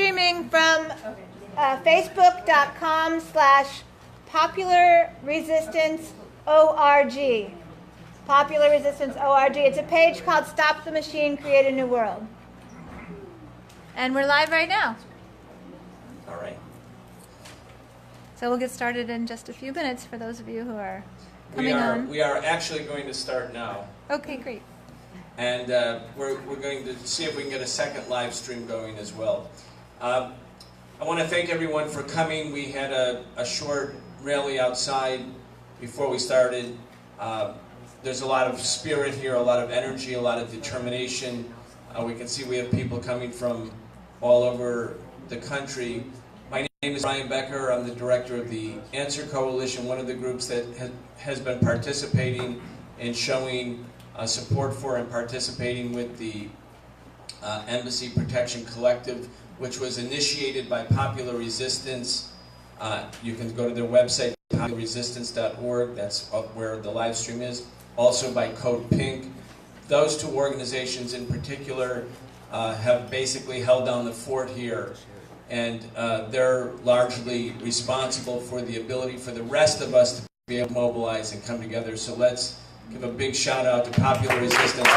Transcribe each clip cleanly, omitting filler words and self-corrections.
streaming from facebook.com/popularresistanceorg. Popular Resistance ORG. It's a page called Stop the Machine, Create a New World. And we're live right now. All right. So we'll get started in just a few minutes for those of you who are coming on. We are actually going to start now. Okay, great. And we're going to see if we can get a second live stream going as well. I want to thank everyone for coming. We had a short rally outside before we started. There's a lot of spirit here, a lot of energy, a lot of determination. We can see we have people coming from all over the country. My name is Brian Becker. I'm the director of the Answer Coalition, one of the groups that has been participating and showing support for and participating with the Embassy Protection Collective, which was initiated by Popular Resistance. You can go to their website, popularresistance.org. That's where the live stream is. Also by Code Pink. Those two organizations in particular have basically held down the fort here, and they're largely responsible for the ability for the rest of us to be able to mobilize and come together. So let's give a big shout out to Popular Resistance.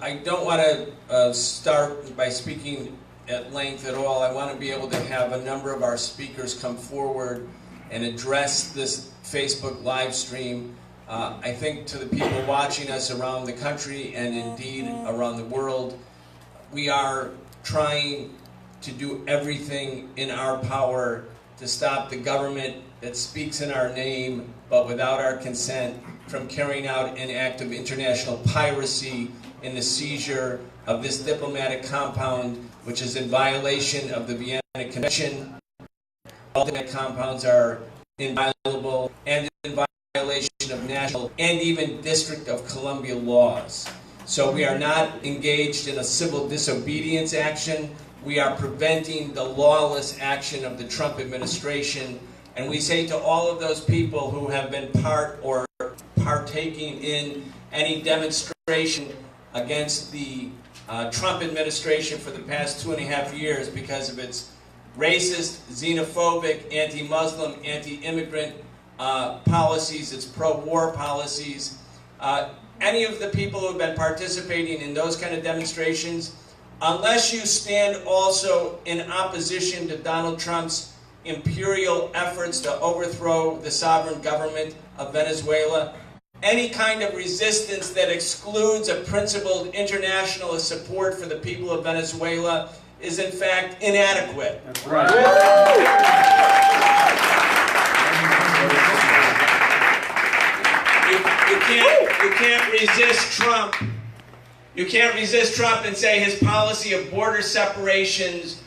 I don't want to start by speaking at length at all. I want to be able to have a number of our speakers come forward and address this Facebook live stream. I think to the people watching us around the country and indeed around the world, we are trying to do everything in our power to stop the government that speaks in our name but without our consent from carrying out an act of international piracy in the seizure of this diplomatic compound, which is in violation of the Vienna Convention. All diplomatic compounds are inviolable and in violation of national and even District of Columbia laws. So we are not engaged in a civil disobedience action. We are preventing the lawless action of the Trump administration. And we say to all of those people who have been part or partaking in any demonstration against the Trump administration for the past 2.5 years because of its racist, xenophobic, anti-Muslim, anti-immigrant policies, its pro-war policies. Any of the people who have been participating in those kind of demonstrations, unless you stand also in opposition to Donald Trump's imperial efforts to overthrow the sovereign government of Venezuela, any kind of resistance that excludes a principled internationalist support for the people of Venezuela is in fact inadequate. That's right. You can't resist Trump. You can't resist Trump and say his policy of border separations,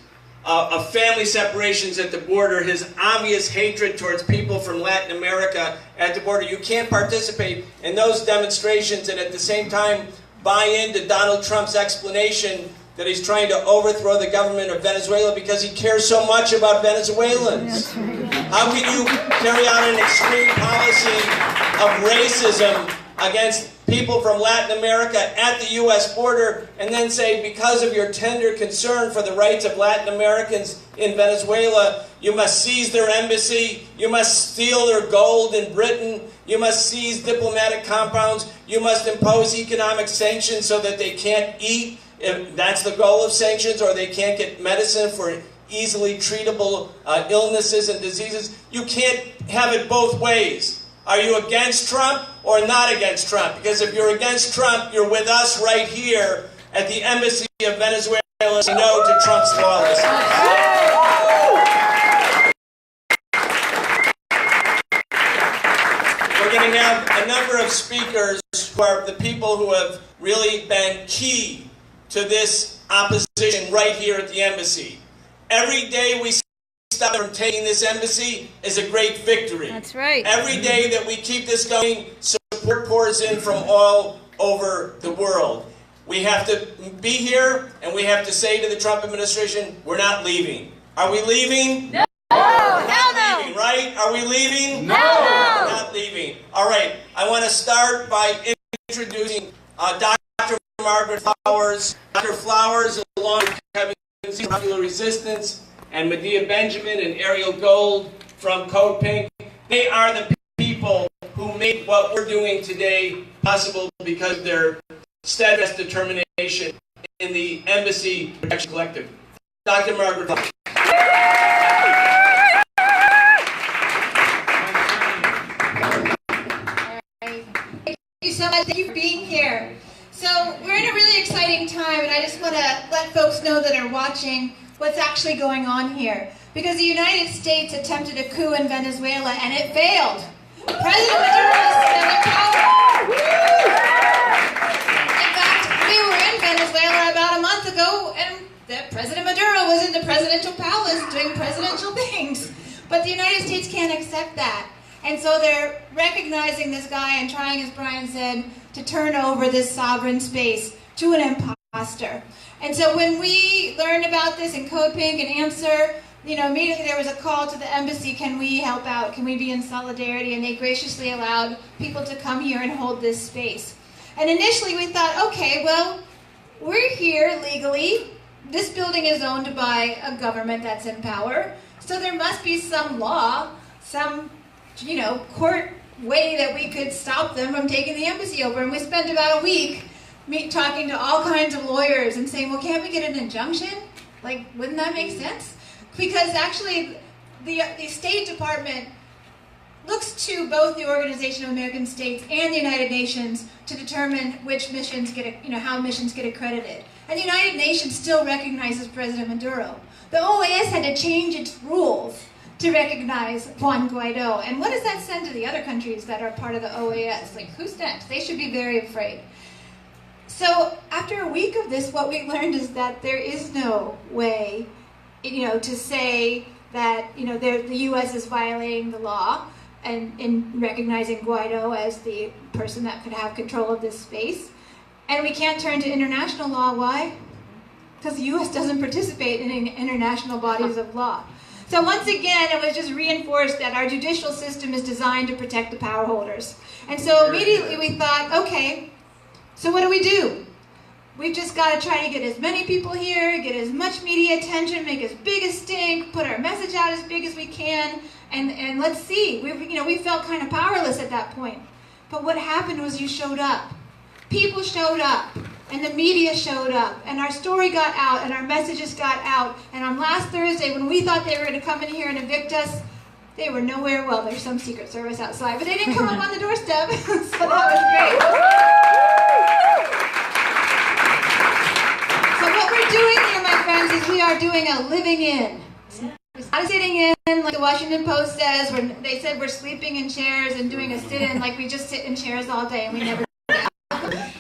of family separations at the border, his obvious hatred towards people from Latin America at the border. You can't participate in those demonstrations and at the same time buy into Donald Trump's explanation that he's trying to overthrow the government of Venezuela because he cares so much about Venezuelans. How can you carry out an extreme policy of racism against people from Latin America at the U.S. border and then say, because of your tender concern for the rights of Latin Americans in Venezuela, you must seize their embassy, you must steal their gold in Britain, you must seize diplomatic compounds, you must impose economic sanctions so that they can't eat, if that's the goal of sanctions, or they can't get medicine for easily treatable illnesses and diseases. You can't have it both ways. Are you against Trump or not against Trump? Because if you're against Trump, you're with us right here at the Embassy of Venezuela saying no to Trump's lawlessness. We're going to have a number of speakers who are the people who have really been key to this opposition right here at the embassy. Every day we stop from taking this embassy is a great victory. That's right. Every day that we keep this going, support pours in from all over the world. We have to be here and we have to say to the Trump administration, we're not leaving. Are we leaving? No! Hell no! Leaving, right? Are we leaving? No! We're not leaving. All right, I want to start by introducing Dr. Margaret Flowers. Dr. Flowers, along with Kevin Z, Popular Resistance, and Medea Benjamin and Ariel Gold from Code Pink, they are the people who make what we're doing today possible because of their steadfast determination in the Embassy Protection Collective. Dr. Margaret Flowers. Thank you so much. Thank you for being here. So we're in a really exciting time, and I just want to let folks know that are watching what's actually going on here. Because the United States attempted a coup in Venezuela, and it failed. President Maduro is still in power. In fact, we were in Venezuela about a month ago, and President Maduro was in the presidential palace doing presidential things. But the United States can't accept that. And so they're recognizing this guy and trying, as Brian said, to turn over this sovereign space to an imposter. And so when we learned about this in Code Pink and Answer, immediately there was a call to the embassy, can we help out? Can we be in solidarity? And they graciously allowed people to come here and hold this space. And initially we thought, okay, well, we're here legally. This building is owned by a government that's in power. So there must be some law, some court way that we could stop them from taking the embassy over. And we spent about a week talking to all kinds of lawyers and saying, well, can't we get an injunction? Like, wouldn't that make sense? Because actually, the State Department looks to both the Organization of American States and the United Nations to determine which missions get, how missions get accredited. And the United Nations still recognizes President Maduro. The OAS had to change its rules to recognize Juan Guaido. And what does that send to the other countries that are part of the OAS? Like, who's next? They should be very afraid. So after a week of this, what we learned is that there is no way, to say that, the U.S. is violating the law and in recognizing Guaido as the person that could have control of this space. And we can't turn to international law. Why? Because the U.S. doesn't participate in international bodies of law. So once again, it was just reinforced that our judicial system is designed to protect the power holders. And so immediately we thought, okay, so what do? We've just got to try to get as many people here, get as much media attention, make as big a stink, put our message out as big as we can, and let's see. We felt kind of powerless at that point. But what happened was you showed up. People showed up, and the media showed up, and our story got out, and our messages got out. And on last Thursday, when we thought they were going to come in here and evict us, they were nowhere. Well, there's some Secret Service outside, but they didn't come up on the doorstep, so that was great. So what we're doing here, my friends, is we are doing a living in. It's not sitting in like the Washington Post says, where they said we're sleeping in chairs and doing a sit-in like we just sit in chairs all day and we never.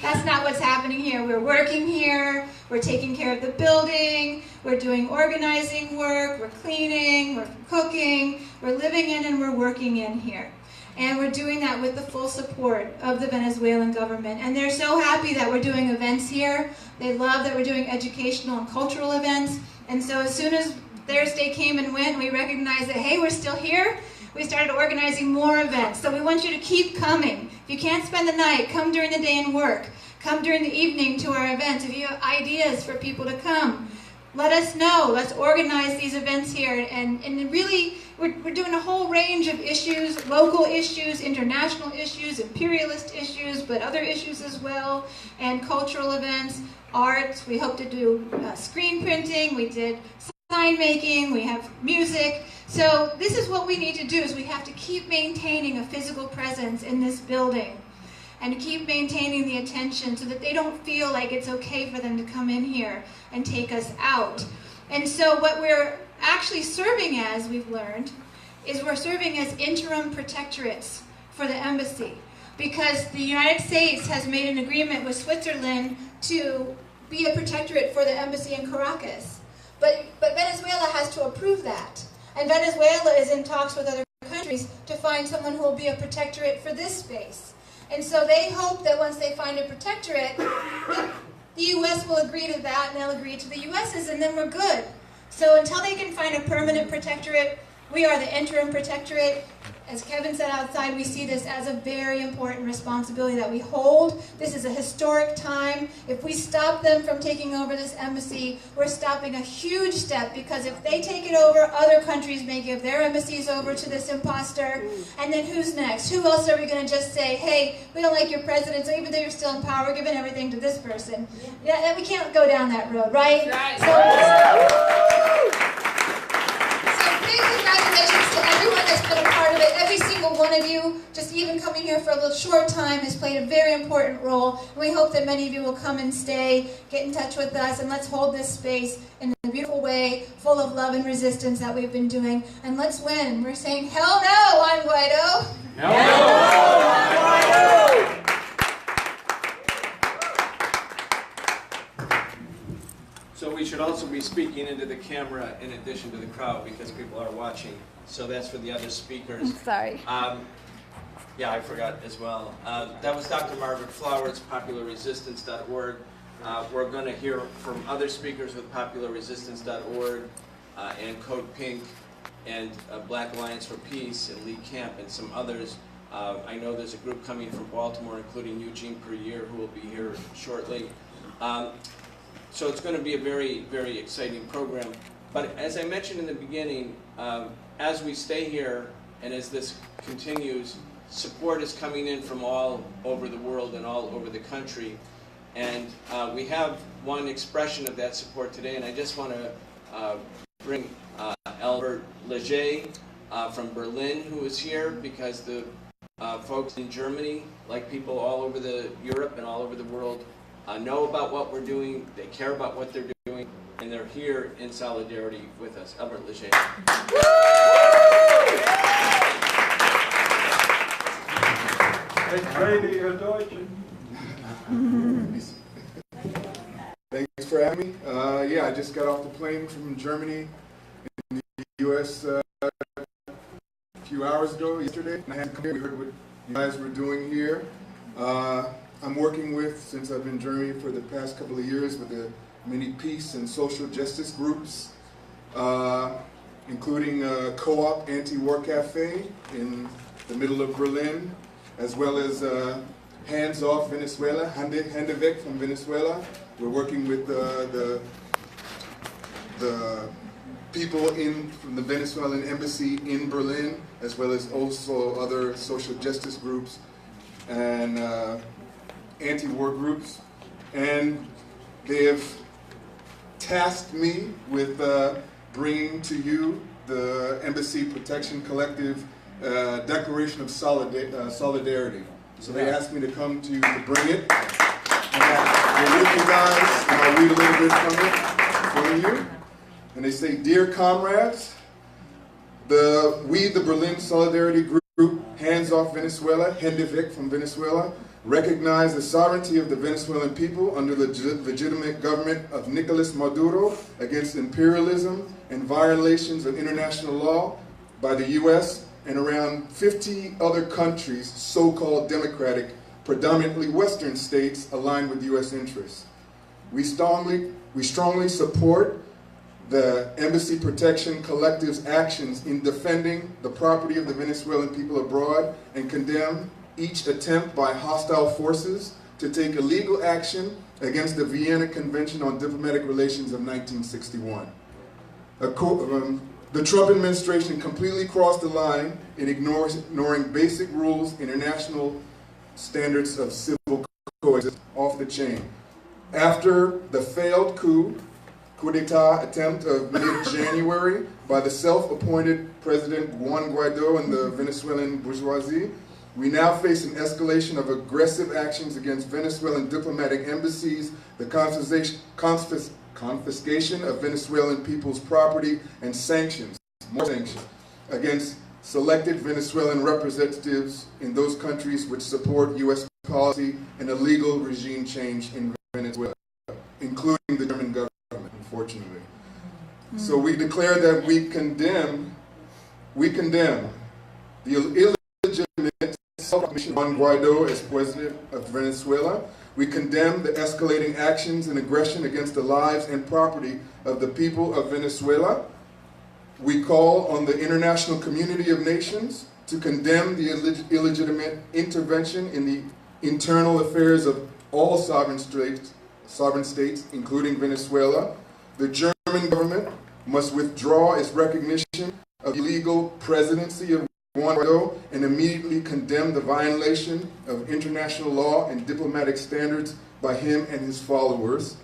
That's not what's happening here. We're working here, we're taking care of the building, we're doing organizing work, we're cleaning, we're cooking, we're living in and we're working in here. And we're doing that with the full support of the Venezuelan government. And they're so happy that we're doing events here. They love that we're doing educational and cultural events. And so as soon as Thursday came and went, we recognized that, hey, we're still here. We started organizing more events. So we want you to keep coming. If you can't spend the night, come during the day and work. Come during the evening to our events. If you have ideas for people to come, let us know. Let's organize these events here. And really, we're doing a whole range of issues, local issues, international issues, imperialist issues, but other issues as well, and cultural events, arts. We hope to do screen printing. We did sign making. We have music. So this is what we need to do, is we have to keep maintaining a physical presence in this building and keep maintaining the attention so that they don't feel like it's okay for them to come in here and take us out. And so what we're actually serving as, we've learned, is we're serving as interim protectorates for the embassy, because the United States has made an agreement with Switzerland to be a protectorate for the embassy in Caracas. But Venezuela has to approve that. And Venezuela is in talks with other countries to find someone who will be a protectorate for this space. And so they hope that once they find a protectorate, the U.S. will agree to that, and they'll agree to the U.S.'s, and then we're good. So until they can find a permanent protectorate, we are the interim protectorate, as Kevin said outside, we see this as a very important responsibility that we hold. This is a historic time. If we stop them from taking over this embassy, we're stopping a huge step, because if they take it over, other countries may give their embassies over to this imposter. And then who's next? Who else are we going to just say, hey, we don't like your president, so even though you're still in power, we're giving everything to this person? Yeah, we can't go down that road, right? Right. So big congratulations to everyone that's been a part of it. Every single one of you, just even coming here for a little short time, has played a very important role. And we hope that many of you will come and stay, get in touch with us, and let's hold this space in a beautiful way, full of love and resistance that we've been doing. And let's win. We're saying, hell no, Juan Guaido. Hell no, Juan Guaido. So we should also be speaking into the camera in addition to the crowd, because people are watching. So that's for the other speakers. Sorry. Yeah, I forgot as well. That was Dr. Margaret Flowers, popularresistance.org. We're going to hear from other speakers with popularresistance.org and Code Pink and Black Alliance for Peace and Lee Camp and some others. I know there's a group coming from Baltimore, including Eugene Perrier, who will be here shortly. So it's going to be a very, very exciting program. But as I mentioned in the beginning, as we stay here and as this continues, support is coming in from all over the world and all over the country. And we have one expression of that support today, and I just want to bring Albert Leger from Berlin, who is here, because the folks in Germany, like people all over Europe and all over the world, know about what we're doing, they care about what they're doing, and they're here in solidarity with us. Albert Leger. Thanks for having me. Yeah, I just got off the plane from Germany in the U.S. A few hours ago, yesterday. And I had to come here. We heard what you guys were doing here. I'm working with, since I've been in Germany for the past couple of years, with the many peace and social justice groups, including Co-op Anti-War Cafe in the middle of Berlin, as well as Hands Off Venezuela, Hände Weg from Venezuela. We're working with the people from the Venezuelan embassy in Berlin, as well as also other social justice groups and anti-war groups. And they have tasked me with bringing to you the Embassy Protection Collective Declaration of Solidarity. So they asked me to come to you to bring it. And we're with you guys, and I'll read a little bit from it for you. And they say, "Dear comrades, we, the Berlin Solidarity Group, Hands Off Venezuela, Hände Weg from Venezuela, recognize the sovereignty of the Venezuelan people under the legitimate government of Nicolas Maduro against imperialism and violations of international law by the U.S. and around 50 other countries, so-called democratic, predominantly Western states aligned with U.S. interests. We strongly support the Embassy Protection Collective's actions in defending the property of the Venezuelan people abroad and condemn each attempt by hostile forces to take illegal action against the Vienna Convention on Diplomatic Relations of 1961. The Trump administration completely crossed the line in ignoring basic rules, international standards of civil coexistence, off the chain. After the failed coup d'etat attempt of mid-January by the self-appointed President Juan Guaido and the Venezuelan bourgeoisie, we now face an escalation of aggressive actions against Venezuelan diplomatic embassies, the confiscation of Venezuelan people's property, and sanctions, more sanctions, against selected Venezuelan representatives in those countries which support U.S. policy and illegal regime change in Venezuela, including the German government, unfortunately. So we declare that we condemn the illegitimate self-proclamation of Juan Guaido as president of Venezuela. We condemn the escalating actions and aggression against the lives and property of the people of Venezuela. We call on the international community of nations to condemn the illegitimate intervention in the internal affairs of all sovereign states, including Venezuela. The German government must withdraw its recognition of the illegal presidency of Juan Guaido and immediately condemn the violation of international law and diplomatic standards by him and his followers.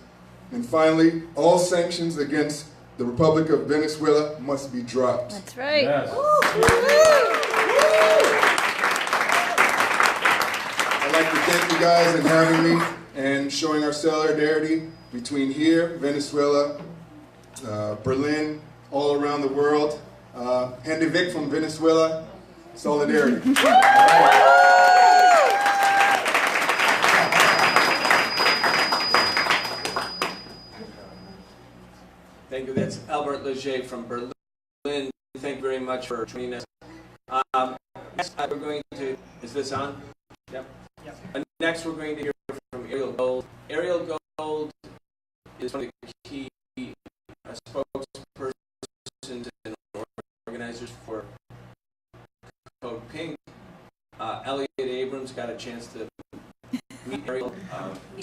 And finally, all sanctions against the Republic of Venezuela must be dropped. That's right. Yes. I'd like to thank you guys for having me and showing our solidarity between here, Venezuela, Berlin, all around the world. Hände weg from Venezuela, solidarity. Thank you. That's Albert Leger from Berlin. Thank you very much for joining us. Next, we're going to, is this on? Yep. Next, we're going to hear from Ariel Gold. Ariel Gold is one of the key spokespersons and organizers for Code Pink. Elliot Abrams got a chance to meet Ariel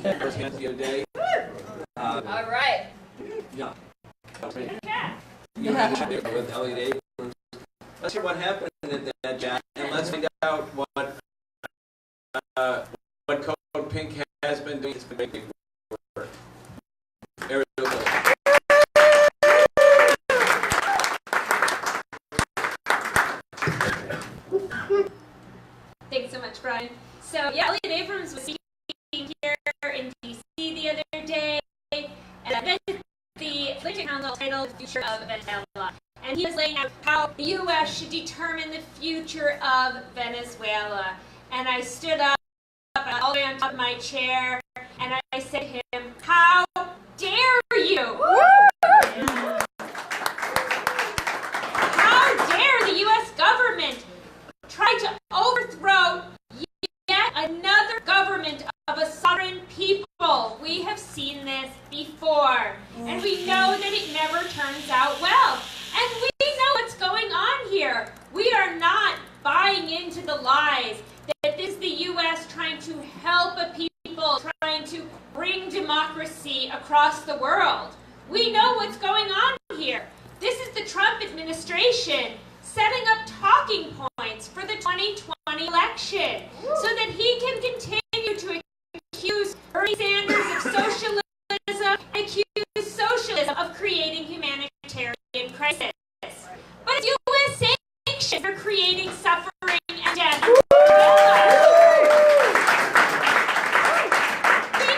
firsthand the other day. All right. Yeah. With Elliot Abrams. Let's hear what happened at that chat, and let's find out what Code Pink has been doing. It's been making work. Ariel, go. Thanks so much, Brian. So, yeah, Elliot Abrams was speaking here in D.C. the other day, and I the Atlantic Council titled The Future of Venezuela. And he was laying out how the U.S. should determine the future of Venezuela. And I stood up all the way on top of my chair, and I said to him, "How dare you? How dare the U.S. government try to overthrow yet another government of a sovereign people? We have seen this before, and we know that it never turns out well. And we know what's going on here. We are not buying into the lies that this is the U.S. trying to help a people, trying to bring democracy across the world. We know what's going on here. This is the Trump administration setting up talking points for the 2020 election so that he can continue to accuse Bernie Sanders of socialism and accuse socialism of creating humanitarian crisis. But it's U.S. sanctions for creating suffering and death. We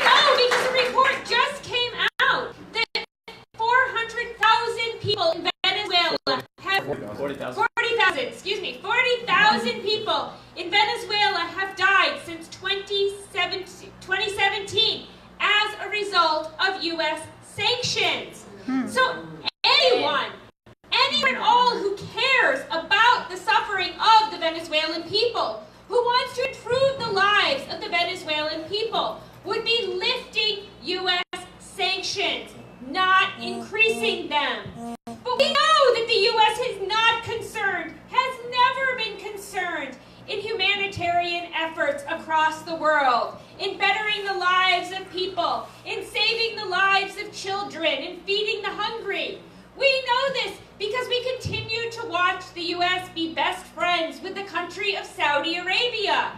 know because a report just came out that 400,000 people in Venezuela have 40,000 people in Venezuela have died since 2017 as a result of U.S. sanctions. So anyone at all who cares about the suffering of the Venezuelan people, who wants to improve the lives of the Venezuelan people, would be lifting U.S. sanctions, not increasing them. But we know that the U.S. is not concerned, has never been concerned in humanitarian efforts across the world, in bettering the lives of people, in saving the lives of children, in feeding the hungry. We know this because we continue to watch the U.S. be best friends with the country of Saudi Arabia.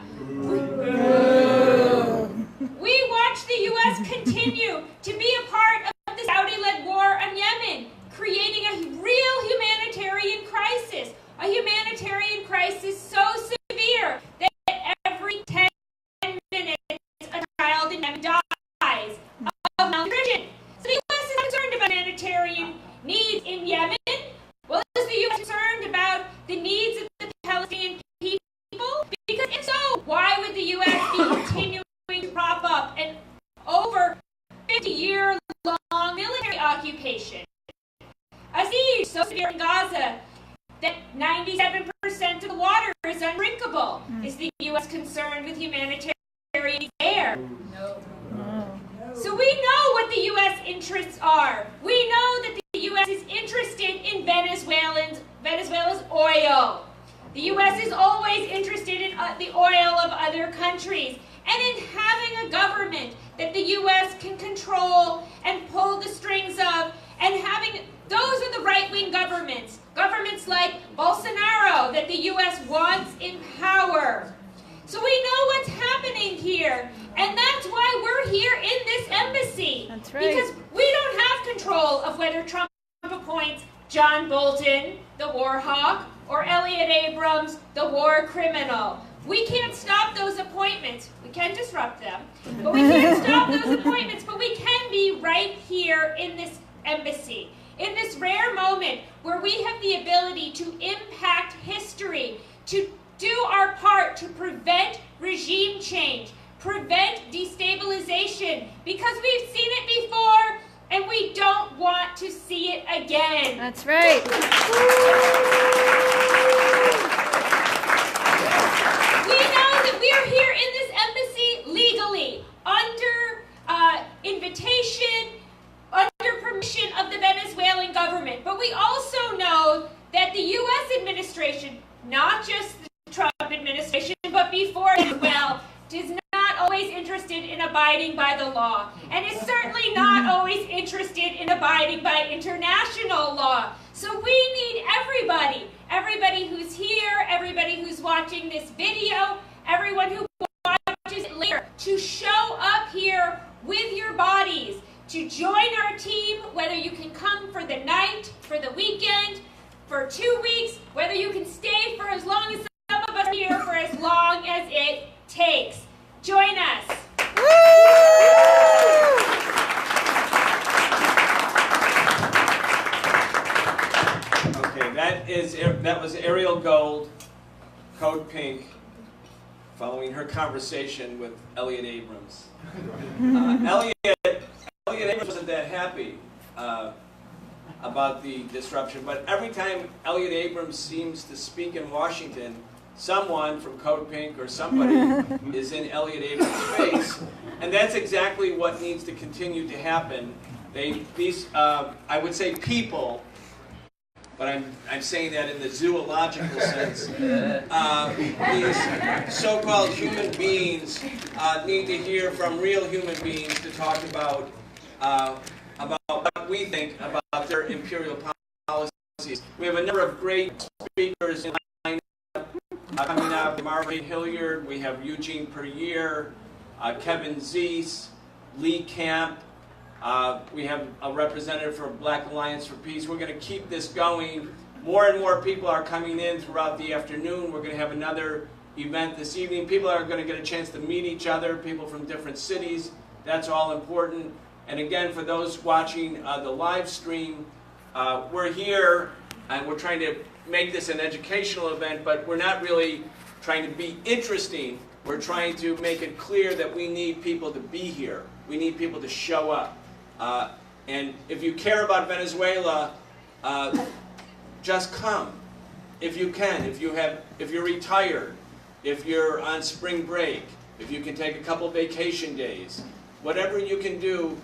We watch the U.S. continue to be a part of the Saudi-led war on Yemen, creating a real humanitarian crisis so severe that every 10 minutes a child in Yemen dies of malnutrition. So the U.S. is concerned about humanitarian needs in Yemen. Well, is the U.S. concerned about the needs of the Palestinian people? Because if so, why would the U.S. be continuing to prop up an over 50-year-long military occupation? A siege so severe in Gaza that 97% of the water is undrinkable. Is the U.S. concerned with humanitarian needs there? No. So we know what the U.S. interests are. We know that the U.S. is interested in Venezuela's oil. The U.S. is always interested in the oil of other countries and in having a government that the U.S. can control and pull the strings of, and having, those are the right-wing governments. Governments like Bolsonaro that the U.S. wants in power. So we know what's happening here, and that's why we're here in this embassy. That's right. Because we don't have control of whether Trump appoints John Bolton, the war hawk, or Elliot Abrams, the war criminal. We can't stop those appointments. We can disrupt them, but we can't stop those appointments, but we can be right here in this embassy, in this rare moment where we have the ability to impact history, to do our part to prevent regime change, prevent destabilization, because we've seen it before and we don't want to see it again. That's right. We know that we are here in this embassy legally, under invitation, under permission of the Venezuelan government. But we also know that the U.S. administration, not just the Trump administration, but before as well, is not always interested in abiding by the law, and is certainly not always interested in abiding by international law. So we need everybody who's here, everybody who's watching this video, everyone who watches it later, to show up here with your bodies, to join our team, whether you can come for the night, for the weekend, for 2 weeks, whether you can stay for as long as some of us are here, for as long as it takes. Join us. Okay, that was Ariel Gold, Code Pink, following her conversation with Elliot Abrams. Elliot Abrams wasn't that happy about the disruption, but every time Elliot Abrams seems to speak in Washington, someone from Code Pink or somebody is in Elliot Abrams' face, and that's exactly what needs to continue to happen. I would say people, but I'm saying that in the zoological sense. These so-called human beings need to hear from real human beings to talk about what we think about their imperial policies. We have a number of great speakers in line coming up. Marvin Hilliard, we have Eugene Perrier, Kevin Zeese, Lee Camp. We have a representative for Black Alliance for Peace. We're going to keep this going. More and more people are coming in throughout the afternoon. We're going to have another event this evening. People are going to get a chance to meet each other, people from different cities. That's all important. And again, for those watching the live stream, we're here and we're trying to make this an educational event, but we're not really trying to be interesting. We're trying to make it clear that we need people to be here. We need people to show up. And if you care about Venezuela, just come. If you can, if you're retired, if you're on spring break, if you can take a couple vacation days, whatever you can do.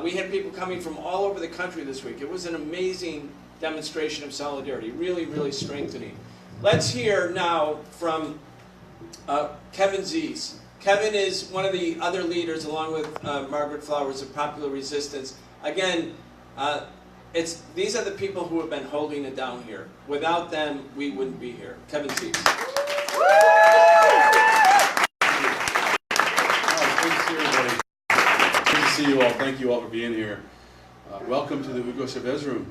We had people coming from all over the country this week. It was an amazing demonstration of solidarity, really, really strengthening. Let's hear now from Kevin Zeese. Kevin is one of the other leaders, along with Margaret Flowers, of Popular Resistance. Again, these are the people who have been holding it down here. Without them, we wouldn't be here. Kevin Zeese. See you all. Thank you all for being here. Welcome to the Hugo Chavez room.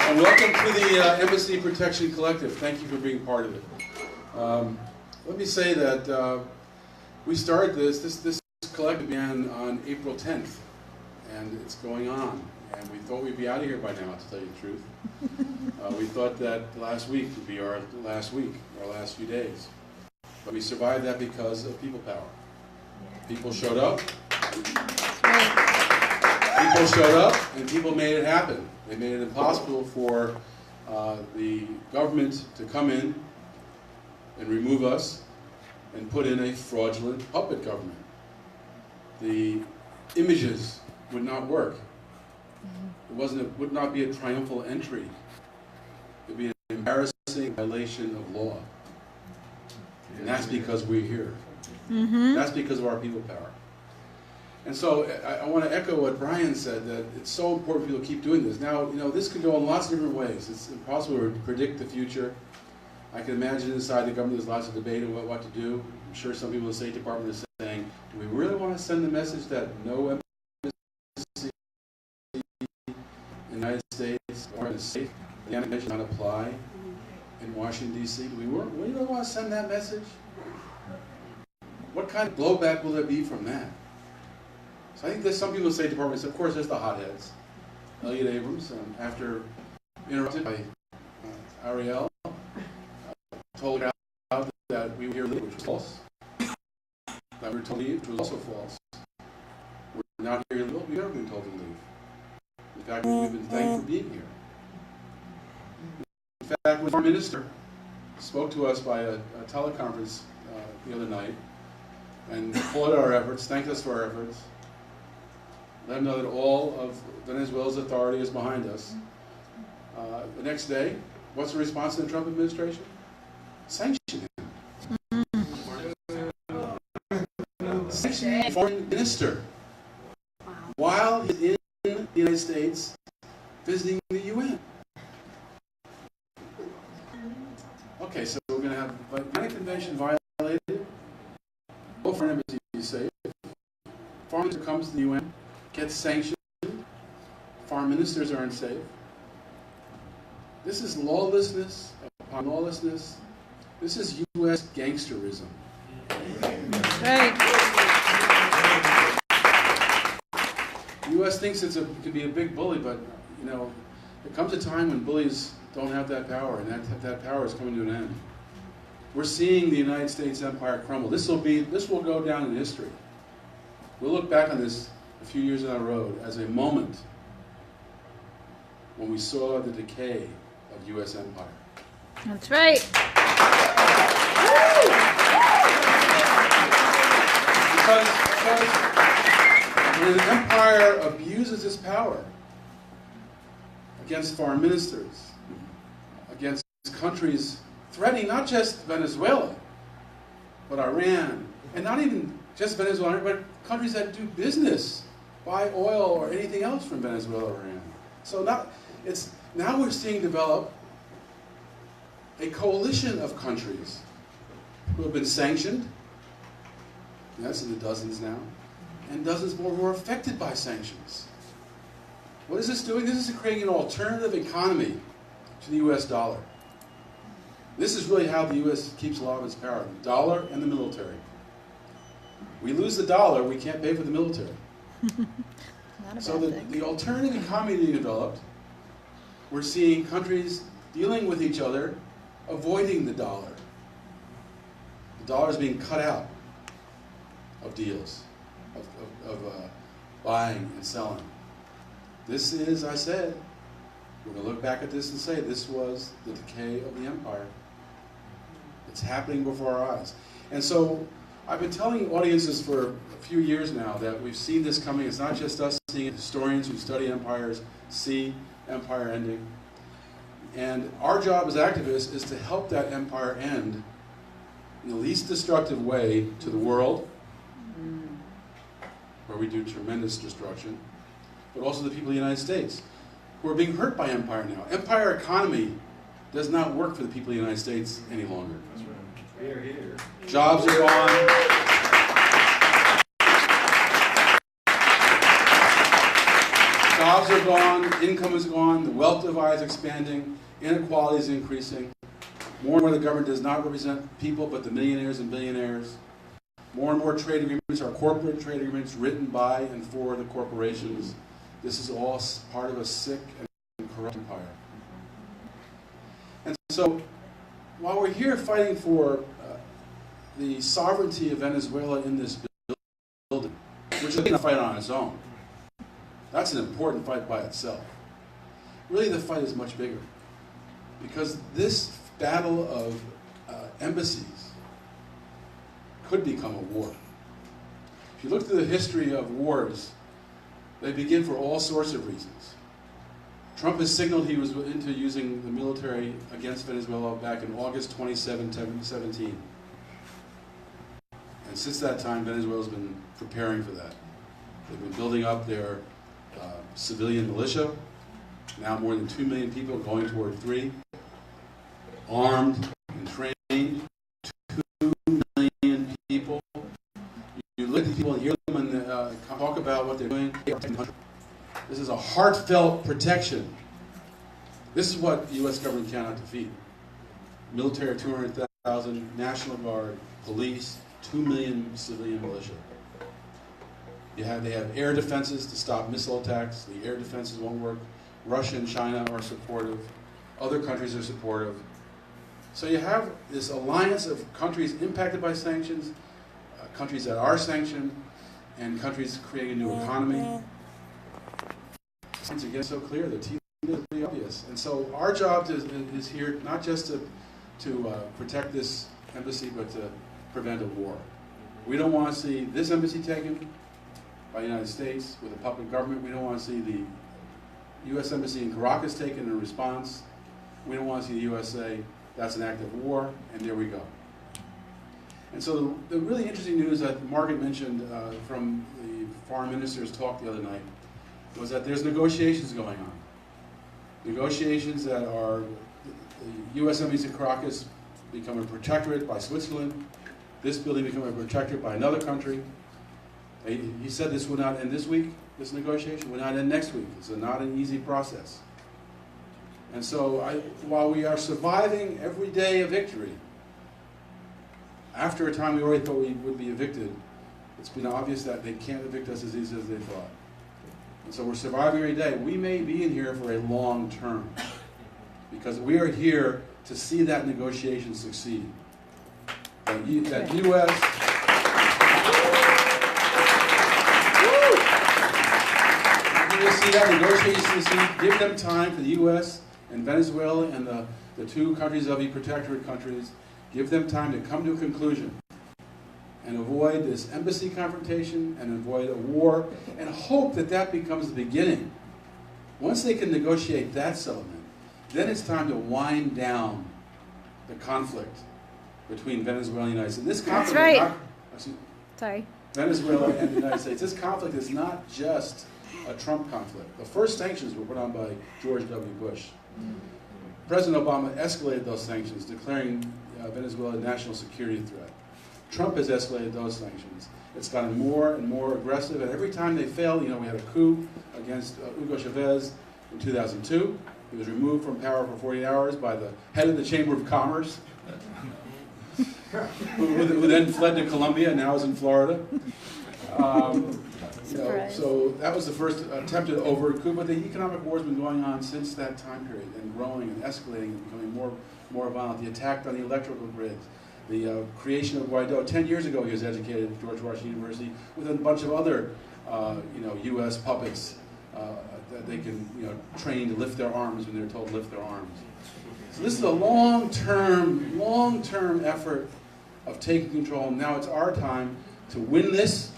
And welcome to the Embassy Protection Collective. Thank you for being part of it. Let me say that we started this collective began on April 10th, and it's going on. And we thought we'd be out of here by now, to tell you the truth. We thought that last week would be our last week, our last few days. But we survived that because of people power. People showed up. People showed up, and people made it happen. They made it impossible for the government to come in and remove us and put in a fraudulent puppet government. The images would not work. It would not be a triumphal entry. It would be embarrassing violation of law. And that's because we're here. That's because of our people power. And so I want to echo what Brian said, that it's so important for people to keep doing this. Now, you know, this could go in lots of different ways. It's impossible to predict the future. I can imagine inside the government there's lots of debate on what to do. I'm sure some people in the State Department are saying, do we really want to send the message that no embassy in the United States is safe? The Antikrieg should not apply in Washington, D.C.? Do we really want to send that message? What kind of blowback will there be from that? So I think there's some people in the State Department, of course, there's the hotheads. Elliot Abrams, after interrupted by Ariel, told out that we were here, which was false. That we were told to leave, which was also false. We're not here illegal. We've never been told to leave. In fact, we've been thanked for being here. In fact, when the Foreign Minister spoke to us by a teleconference the other night and applauded our efforts, thanked us for our efforts, let them know that all of Venezuela's authority is behind us. The next day, what's the response to the Trump administration? Sanction him. Sanction the foreign minister while he's in the United States visiting the UN. Okay, so we're going to have the United Convention violated. No foreign embassy is safe. Foreign minister comes to the UN, gets sanctioned. Foreign ministers are unsafe. This is lawlessness upon lawlessness. This is U.S. gangsterism. Right. The U.S. thinks it can be a big bully, but you know, there comes a time when bullies don't have that power, and that power is coming to an end. We're seeing the United States empire crumble. This will go down in history. We'll look back on this a few years down the road as a moment when we saw the decay of U.S. empire. That's right. Because when an empire abuses its power against foreign ministers, against countries threatening not just Venezuela, but Iran, and not even just Venezuela, but countries that do business, buy oil or anything else from Venezuela or Iran. So now we're seeing develop a coalition of countries who have been sanctioned, yes, in the dozens now, and dozens more who are affected by sanctions. What is this doing? This is creating an alternative economy to the U.S. dollar. This is really how the U.S. keeps a lot of its power, the dollar and the military. We lose the dollar, we can't pay for the military. So the alternative economy being developed, we're seeing countries dealing with each other, avoiding the dollar. The dollar is being cut out of deals, of buying and selling. This is, I said, we're going to look back at this and say this was the decay of the empire. It's happening before our eyes. And so I've been telling audiences for a few years now that we've seen this coming. It's not just us seeing it. Historians who study empires see empire ending. And our job as activists is to help that empire end in the least destructive way to the world, where we do tremendous destruction, but also the people of the United States, who are being hurt by empire now. Empire economy does not work for the people of the United States any longer. That's right. Here, here. Jobs are gone. Jobs are gone, income is gone, the wealth divide is expanding, inequality is increasing. More and more the government does not represent people but the millionaires and billionaires. More and more trade agreements are corporate trade agreements written by and for the corporations. This is all part of a sick and corrupt empire. And so, while we're here fighting for the sovereignty of Venezuela in this building, which is a fight on its own, that's an important fight by itself. Really, the fight is much bigger. Because this battle of embassies could become a war. If you look through the history of wars, they begin for all sorts of reasons. Trump has signaled he was into using the military against Venezuela back in August 27, 2017. And since that time, Venezuela's been preparing for that. They've been building up their civilian militia, now more than 2 million people, going toward 3, armed and trained, 2 million people. You look at these people and hear them and talk about what they're doing. This is a heartfelt protection. This is what the U.S. government cannot defeat. Military of 200,000, National Guard, police, 2 million civilian militia. They have air defenses to stop missile attacks. The air defenses won't work. Russia and China are supportive. Other countries are supportive. So you have this alliance of countries impacted by sanctions, countries that are sanctioned, and countries creating a new economy. Once again, so clear, the team is pretty obvious. And so our job is here not just to protect this embassy, but to prevent a war. We don't want to see this embassy taken by the United States with a puppet government. We don't want to see the U.S. Embassy in Caracas taken in response. We don't want to see the U.S. say, that's an act of war, and there we go. And so the really interesting news that Margaret mentioned from the foreign minister's talk the other night was that there's negotiations going on. Negotiations that are the U.S. Embassy in Caracas become a protectorate by Switzerland, this building become a protectorate by another country. He said this would not end this week, this negotiation would not end next week. It's not an easy process. And so while we are surviving every day a victory, after a time we already thought we would be evicted, it's been obvious that they can't evict us as easy as they thought. And so we're surviving every day. We may be in here for a long term, because we are here to see that negotiation succeed. That U.S. You see that negotiation succeed. Give them time for the U.S. and Venezuela and the 2 countries of the protectorate countries. Give them time to come to a conclusion and avoid this embassy confrontation and avoid a war, and hope that that becomes the beginning. Once they can negotiate that settlement, then it's time to wind down the conflict between Venezuela and the United States. This conflict That's right. is not, Sorry. Venezuela and the United States. This conflict is not just a Trump conflict. The first sanctions were put on by George W. Bush. President Obama escalated those sanctions, declaring Venezuela a national security threat. Trump has escalated those sanctions. It's gotten more and more aggressive, and every time they fail, we had a coup against Hugo Chavez in 2002. He was removed from power for 48 hours by the head of the Chamber of Commerce, who then fled to Colombia and now is in Florida. So that was the first attempted overt coup, but the economic war has been going on since that time period, and growing and escalating and becoming more violent. The attack on the electrical grid, the creation of Guaido. 10 years ago, he was educated at George Washington University with a bunch of other, U.S. puppets that they can, train to lift their arms when they're told to lift their arms. So this is a long-term effort of taking control. Now it's our time to win this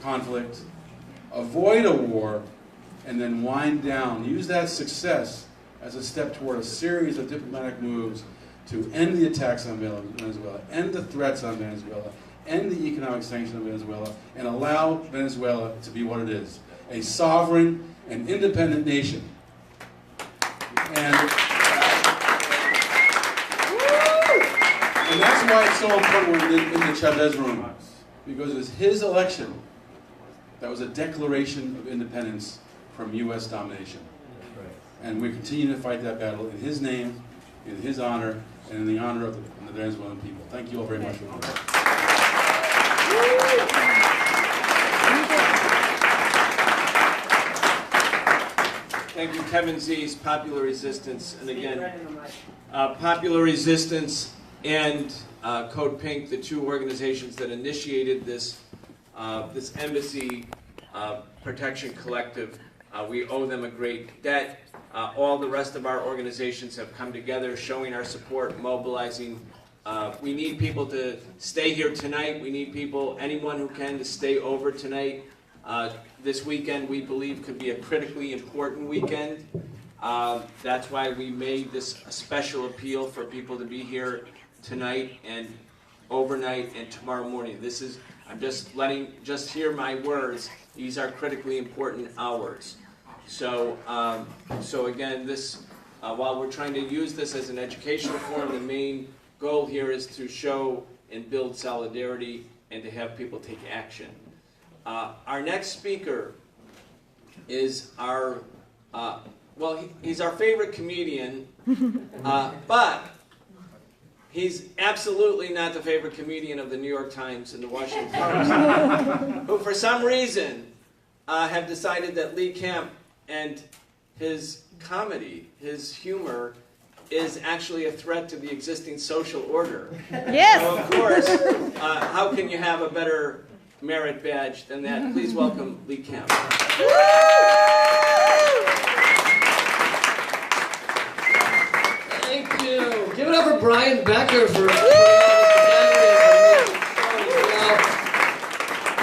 conflict, avoid a war, and then wind down. Use that success as a step toward a series of diplomatic moves to end the attacks on Venezuela, end the threats on Venezuela, end the economic sanctions on Venezuela, and allow Venezuela to be what it is, a sovereign and independent nation. And that's why it's so important we're in the Chavez room, because it's his election that was a declaration of independence from U.S. domination. And we continue to fight that battle in his name, in his honor, and in the honor of the Venezuelan people. Thank you all very much for listening. Thank you, Kevin Z's Popular Resistance, and again, Popular Resistance and Code Pink, the 2 organizations that initiated this embassy protection collective. We owe them a great debt. All the rest of our organizations have come together, showing our support, mobilizing. We need people to stay here tonight. We need people, anyone who can, to stay over tonight. This weekend, we believe, could be a critically important weekend. That's why we made this a special appeal for people to be here tonight and overnight and tomorrow morning. I'm just hear my words. These are critically important hours. So, again, while we're trying to use this as an educational forum, the main goal here is to show and build solidarity and to have people take action. Our next speaker is he's our favorite comedian, but he's absolutely not the favorite comedian of the New York Times and the Washington Post, who for some reason have decided that Lee Camp and his comedy, his humor, is actually a threat to the existing social order. Yes. So of course, how can you have a better merit badge than that? Please welcome Lee Camp. Thank you. Give it up for Brian Becker for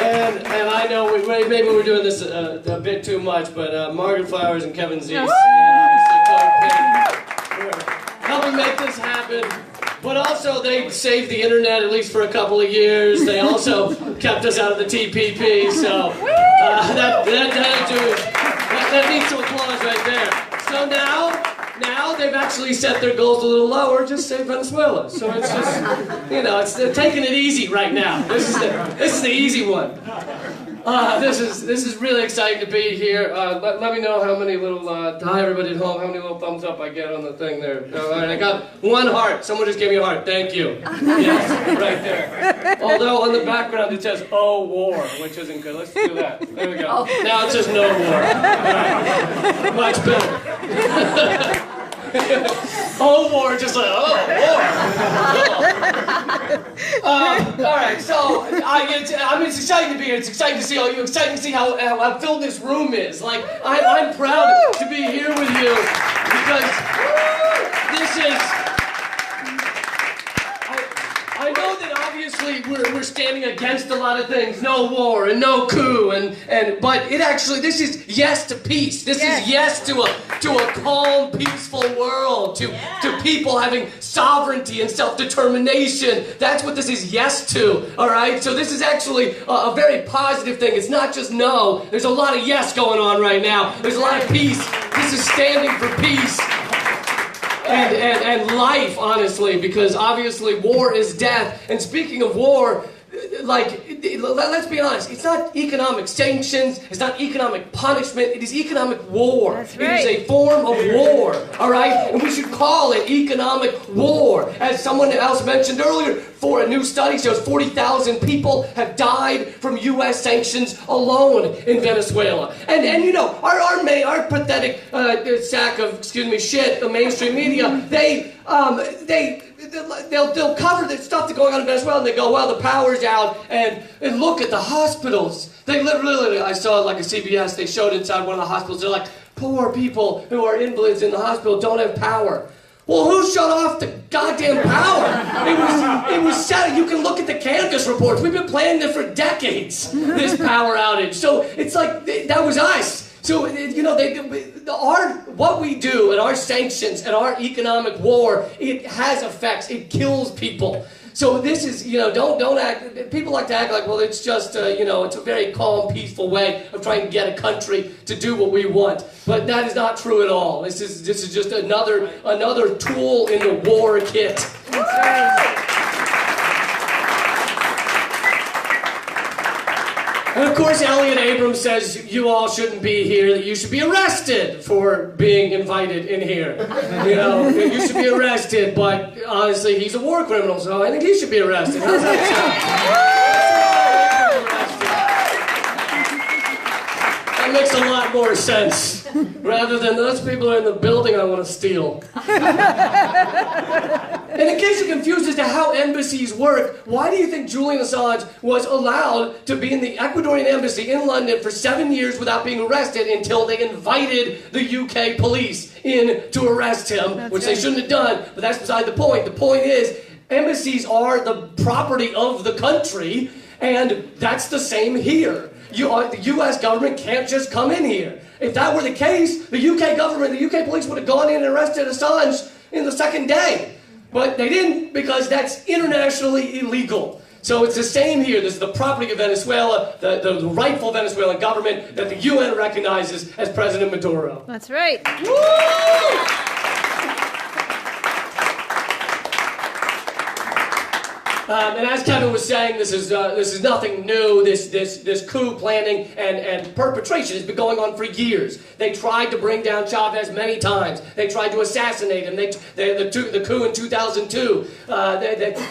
and I know maybe we're doing this a bit too much, but Margaret Flowers and Kevin Zeese and obviously Code Pink for helping make this happen. But also they saved the internet at least for a couple of years. They also kept us out of the TPP, so that needs some applause right there. So now they've actually set their goals a little lower, just say Venezuela. So it's just, they're taking it easy right now. This is the easy one. This is really exciting to be here. Let me know how many little, hi everybody at home, how many little thumbs up I get on the thing there. All right, I got one heart. Someone just gave me a heart. Thank you. Yes, right there. Although on the background it says, oh, war, which isn't good. Let's do that. There we go. Now it says no war. All right. Much better. Oh, war, just like, oh, war. All right, so it's exciting to be here. It's exciting to see all you. Exciting to see how filled this room is. Like, I'm proud to be here with you because this is. I know that obviously we're standing against a lot of things, no war and no coup, but this is yes to peace. This is yes to a calm, peaceful world, to people having sovereignty and self-determination. That's what this is yes to. All right. So this is actually a very positive thing. It's not just no. There's a lot of yes going on right now. There's a lot of peace. This is standing for peace. And life, honestly, because obviously war is death. And speaking of war, let's be honest, it's not economic sanctions, it's not economic punishment, it is economic war. That's right. It is a form of war, all right? And we should call it economic war. As someone else mentioned earlier, for a new study shows 40,000 people have died from U.S. sanctions alone in Venezuela. And our pathetic sack of, shit, the mainstream media, they'll cover the stuff that's going on in Venezuela and they go, well, the power's out and look at the hospitals. They literally, I saw like a CBS, they showed inside one of the hospitals, they're like, poor people who are invalids in the hospital don't have power. Well, who shut off the goddamn power? It was sad. You can look at the Canvas reports. We've been planning this for decades, this power outage. So it's like, that was us. So, what we do and our sanctions and our economic war, it has effects. It kills people. So this is, don't act, people like to act like, well, it's just, it's a very calm, peaceful way of trying to get a country to do what we want. But that is not true at all. This is just another tool in the war kit. That's right. And of course, Elliot Abrams says you all shouldn't be here, that you should be arrested for being invited in here. You should be arrested, but honestly, he's a war criminal, so I think he should be arrested. How's that makes a lot more sense, rather than those people are in the building I want to steal. And in case you're confused as to how embassies work, why do you think Julian Assange was allowed to be in the Ecuadorian embassy in London for 7 years without being arrested until they invited the UK police in to arrest him, which they shouldn't have done, but that's beside the point. The point is, embassies are the property of the country, And that's the same here. The U.S. government can't just come in here. If that were the case, the UK government, the UK police would have gone in and arrested Assange in the second day. But they didn't, because that's internationally illegal. So it's the same here. This is the property of Venezuela, the rightful Venezuelan government that the UN recognizes as President Maduro. That's right. Woo! And as Kevin was saying, this is nothing new. This coup planning and perpetration has been going on for years. They tried to bring down Chavez many times. They tried to assassinate him. The coup in 2002.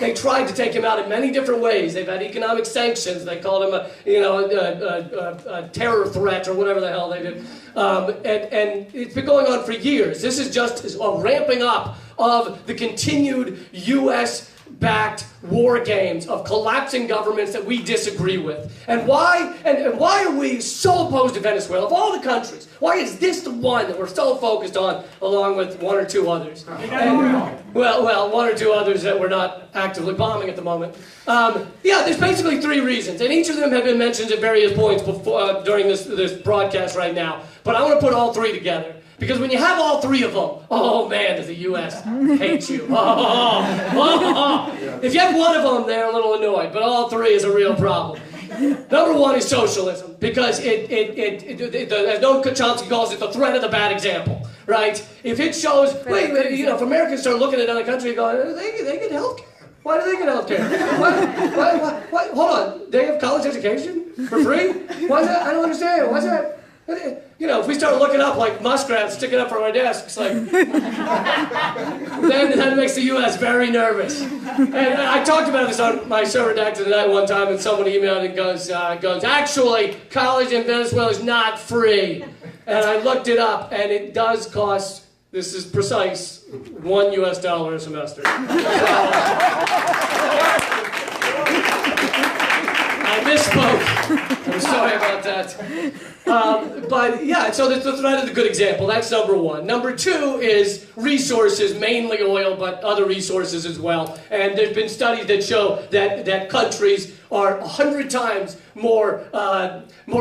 They tried to take him out in many different ways. They've had economic sanctions. They called him a terror threat or whatever the hell they did. And it's been going on for years. This is just a ramping up of the continued U.S.-backed war games of collapsing governments that we disagree with. And why are we so opposed to Venezuela? Of all the countries, why is this the one that we're so focused on, along with one or two others? Well, one or two others that we're not actively bombing at the moment. Yeah, there's basically three reasons, and each of them have been mentioned at various points before during this broadcast right now. But I want to put all three together. Because when you have all three of them, oh man, does the U.S. hate you. If you have one of them, they're a little annoyed, but all three is a real problem. Number one is socialism, because as Noam Chomsky calls it, the threat of the bad example, right? If it shows, if Americans start looking at another country and going, they get health care. Why do they get health care? Hold on, they have college education for free? Why is that? I don't understand. Why is that? If we start looking up like muskrats sticking up from our desks, then that makes the U.S. very nervous. And I talked about this on my show Redacted Tonight one time, and someone emailed and goes, actually, college in Venezuela is not free. And I looked it up, and it does cost, this is precise, $1 US a semester. I misspoke. I'm sorry about that. But yeah, so the threat is a good example. That's number one. Number two is resources, mainly oil, but other resources as well. And there's been studies that show that countries are 100 times more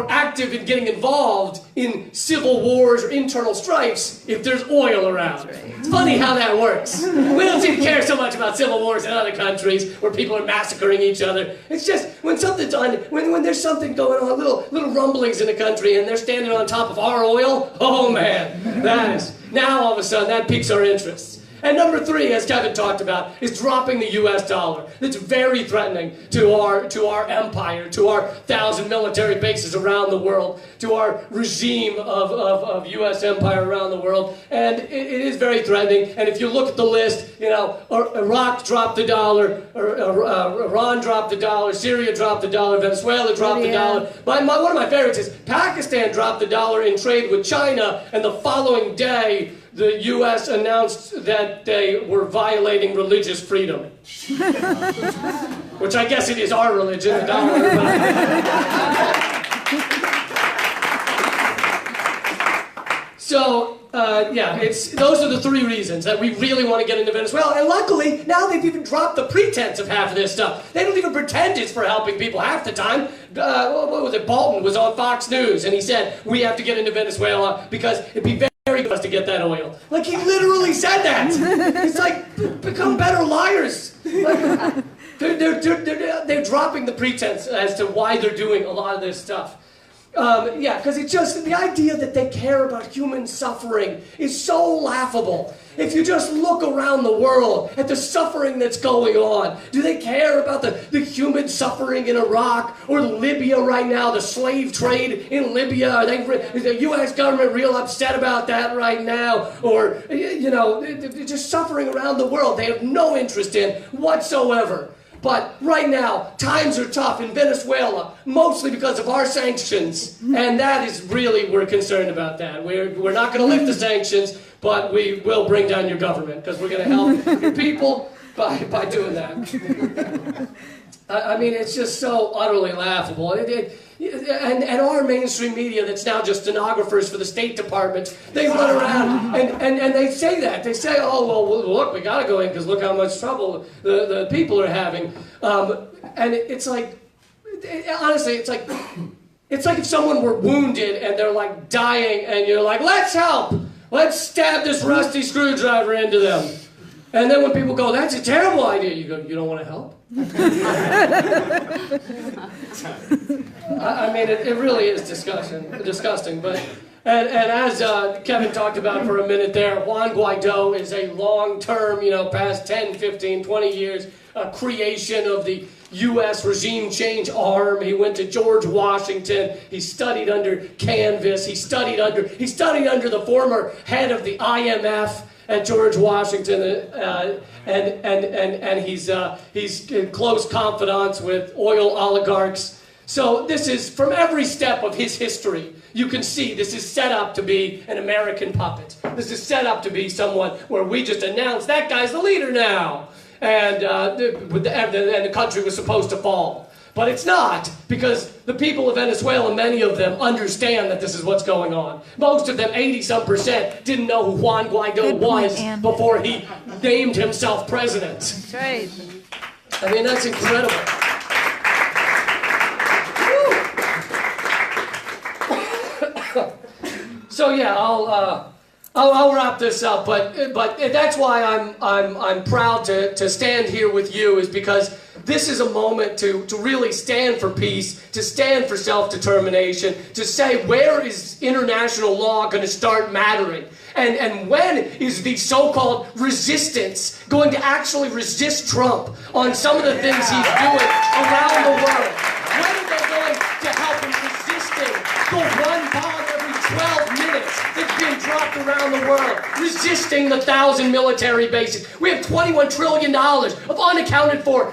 active in getting involved in civil wars or internal strifes if there's oil around. It's funny how that works. We don't seem to care so much about civil wars in other countries where people are massacring each other. It's just when something's on, when there's something going on, little rumblings in the country, and they're standing on top of our oil. Oh man, now all of a sudden that piques our interest. And number three, as Kevin talked about, is dropping the U.S. dollar. That's very threatening to our empire, to our 1,000 military bases around the world, to our regime of U.S. empire around the world. And it is very threatening. And if you look at the list, Iraq dropped the dollar, Iran dropped the dollar, Syria dropped the dollar, Venezuela dropped the dollar. One of my favorites is Pakistan dropped the dollar in trade with China, and the following day, the U.S. announced that they were violating religious freedom. Which I guess it is our religion, the dollar. So, those are the three reasons that we really want to get into Venezuela. And luckily, now they've even dropped the pretense of half of this stuff. They don't even pretend it's for helping people half the time. What was it? Bolton was on Fox News, and he said, we have to get into Venezuela because it'd be very good for us to get that oil. Like, he literally said that. It's like, become better liars. Like, they're dropping the pretense as to why they're doing a lot of this stuff. Because it's just, the idea that they care about human suffering is so laughable. If you just look around the world at the suffering that's going on, do they care about the human suffering in Iraq or Libya right now, the slave trade in Libya? Is the U.S. government real upset about that right now? Or, they're just suffering around the world they have no interest in whatsoever. But right now, times are tough in Venezuela, mostly because of our sanctions. And that is really, we're concerned about that. We're not going to lift the sanctions, but we will bring down your government, because we're going to help your people by doing that. I mean, it's just so utterly laughable. And our mainstream media that's now just stenographers for the State Department, they run around and they say that. They say, oh, well, look, we got to go in because look how much trouble the people are having. And it's like, honestly, it's like if someone were wounded and they're like dying, and you're like, let's help. Let's stab this rusty screwdriver into them. And then when people go, that's a terrible idea, you go, you don't want to help? I mean, it really is disgusting. But and as Kevin talked about for a minute there, Juan Guaido is a long-term, past 10, 15, 20 years, creation of the U.S. regime change arm. He went to George Washington. He studied under Canvas. He studied under the former head of the IMF at George Washington, and he's in close confidants with oil oligarchs. So this is, from every step of his history, you can see this is set up to be an American puppet. This is set up to be someone where we just announce that guy's the leader now, and the country was supposed to fall. But it's not, because the people of Venezuela, many of them, understand that this is what's going on. Most of them, 80-some%, didn't know who Juan Guaido was before he named himself president. That's right. I mean, that's incredible. So yeah, I'll wrap this up, but that's why I'm proud to stand here with you, is because this is a moment to really stand for peace, to stand for self-determination, to say, where is international law going to start mattering? And when is the so-called resistance going to actually resist Trump on some of the things he's doing around the world? When are they going to help him resisting the one bomb every 12 minutes that's being dropped around the world, resisting the 1,000 military bases? We have $21 trillion of unaccounted for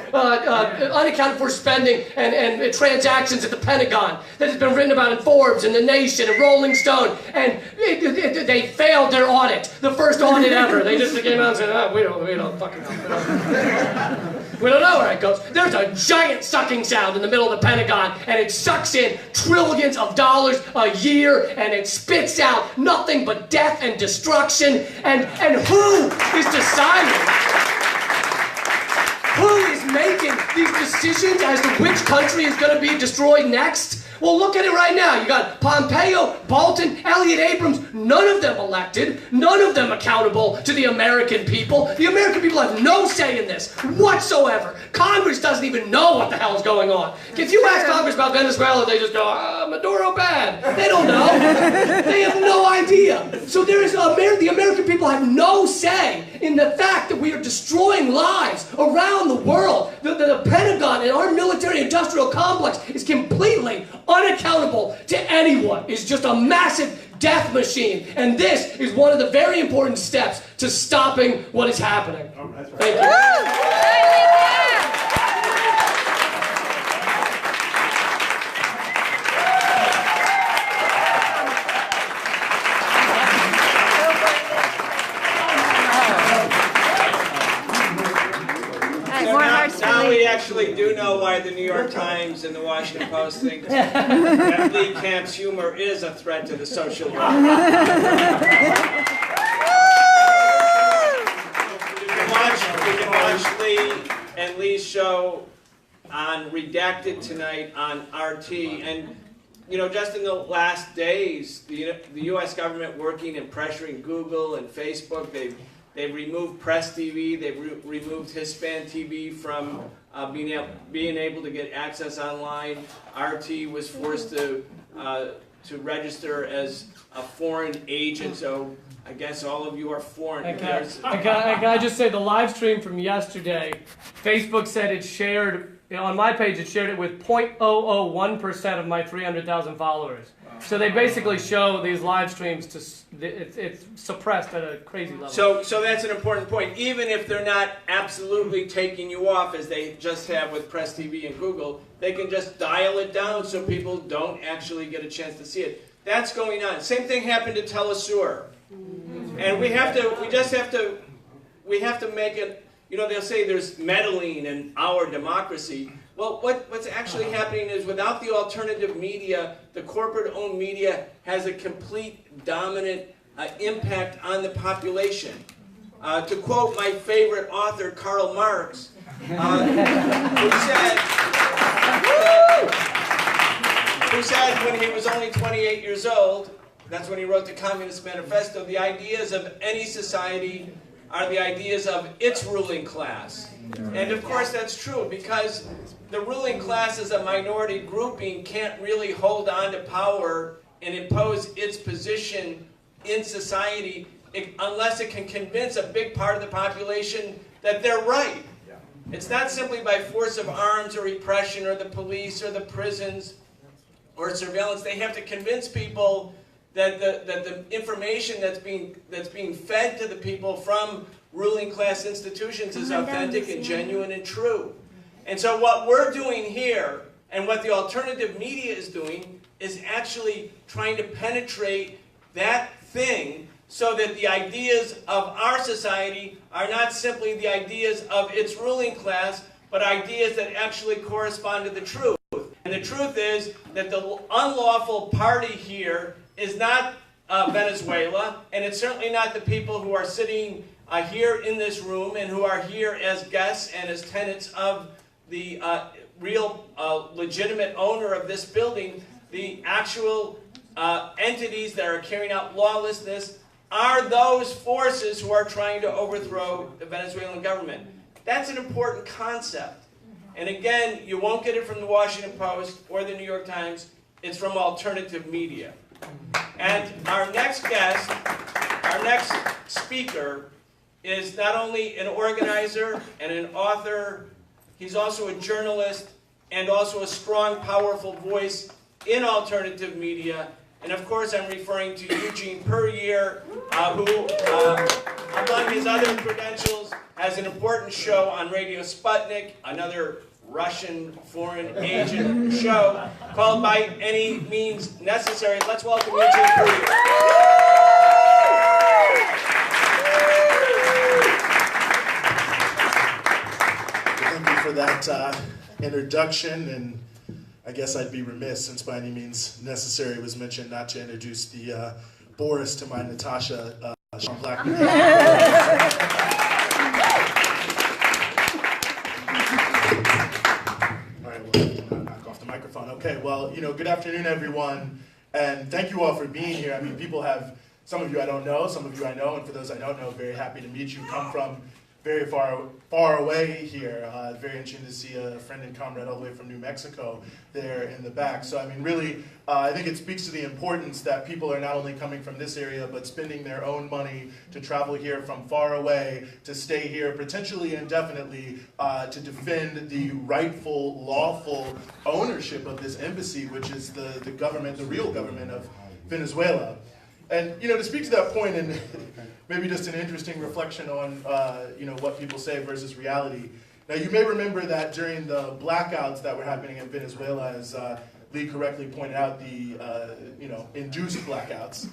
spending and transactions at the Pentagon that has been written about in Forbes and The Nation and Rolling Stone, and they failed their audit, the first audit ever. They just came out and said, we don't fucking know. We don't know where it goes. There's a giant sucking sound in the middle of the Pentagon, and it sucks in trillions of dollars a year, and it spits out nothing but death and destruction. And who is deciding? Who is making these decisions as to which country is going to be destroyed next? Well, look at it right now. You got Pompeo, Bolton, Elliott Abrams, none of them elected, none of them accountable to the American people. The American people have no say in this whatsoever. Congress doesn't even know what the hell is going on. If you ask Congress about Venezuela, they just go, Maduro bad. They don't know. They have no idea. So the American people have no say in the fact that we are destroying lives around the world. The Pentagon and our military-industrial complex is completely unaccountable to anyone. It's just a massive death machine. And this is one of the very important steps to stopping what is happening. Oh, that's right. Thank you. Now we actually do know why the New York Times and the Washington Post think that Lee Camp's humor is a threat to the social order. You can watch Lee and Lee's show on Redacted tonight on RT. And, just in the last days, the U.S. government working and pressuring Google and Facebook, they've removed Press TV. They've removed Hispan TV from being able to get access online. RT was forced to register as a foreign agent. So I guess all of you are foreign. Can I just say the live stream from yesterday? Facebook said it shared. On my page, it shared it with 0.001% of my 300,000 followers. So they basically show these live streams it's suppressed at a crazy level. So that's an important point. Even if they're not absolutely taking you off, as they just have with Press TV and Google, they can just dial it down so people don't actually get a chance to see it. That's going on. Same thing happened to Telesur. And we have to make it. They'll say there's meddling in our democracy. Well, what's actually happening is without the alternative media, the corporate-owned media has a complete dominant impact on the population. To quote my favorite author, Karl Marx, who said who said when he was only 28 years old, that's when he wrote the Communist Manifesto, the ideas of any society are the ideas of its ruling class. And of course that's true, because the ruling class as a minority grouping can't really hold on to power and impose its position in society unless it can convince a big part of the population that they're right. It's not simply by force of arms or repression or the police or the prisons or surveillance. They have to convince people that the information that's being fed to the people from ruling class institutions is authentic and genuine and true. And so what we're doing here, and what the alternative media is doing, is actually trying to penetrate that thing so that the ideas of our society are not simply the ideas of its ruling class, but ideas that actually correspond to the truth. And the truth is that the unlawful party here is not Venezuela, and it's certainly not the people who are sitting here in this room and who are here as guests and as tenants of the real legitimate owner of this building. The actual entities that are carrying out lawlessness are those forces who are trying to overthrow the Venezuelan government. That's an important concept. And again, you won't get it from the Washington Post or the New York Times. It's from alternative media. And our next guest, our next speaker, is not only an organizer and an author, he's also a journalist and also a strong, powerful voice in alternative media. And of course, I'm referring to Eugene Puryear, who, among his other credentials, has an important show on Radio Sputnik, another Russian foreign agent show, called By Any Means Necessary. Let's welcome Eugene Puryear. Thank you for that introduction, and I guess I'd be remiss, since By Any Means Necessary was mentioned, not to introduce the Boris to my Natasha, Sean Blackman. All right, well, knock off the microphone. Okay, well, good afternoon, everyone, and thank you all for being here. I mean, people have, some of you I don't know, some of you I know, and for those I don't know, very happy to meet you. Come from very far away here. Very interesting to see a friend and comrade all the way from New Mexico there in the back. So I mean, really, I think it speaks to the importance that people are not only coming from this area, but spending their own money to travel here from far away, to stay here potentially indefinitely, to defend the rightful, lawful ownership of this embassy, which is the government, the real government of Venezuela. And to speak to that point, and maybe just an interesting reflection on what people say versus reality. Now, you may remember that during the blackouts that were happening in Venezuela, as Lee correctly pointed out, the induced blackouts.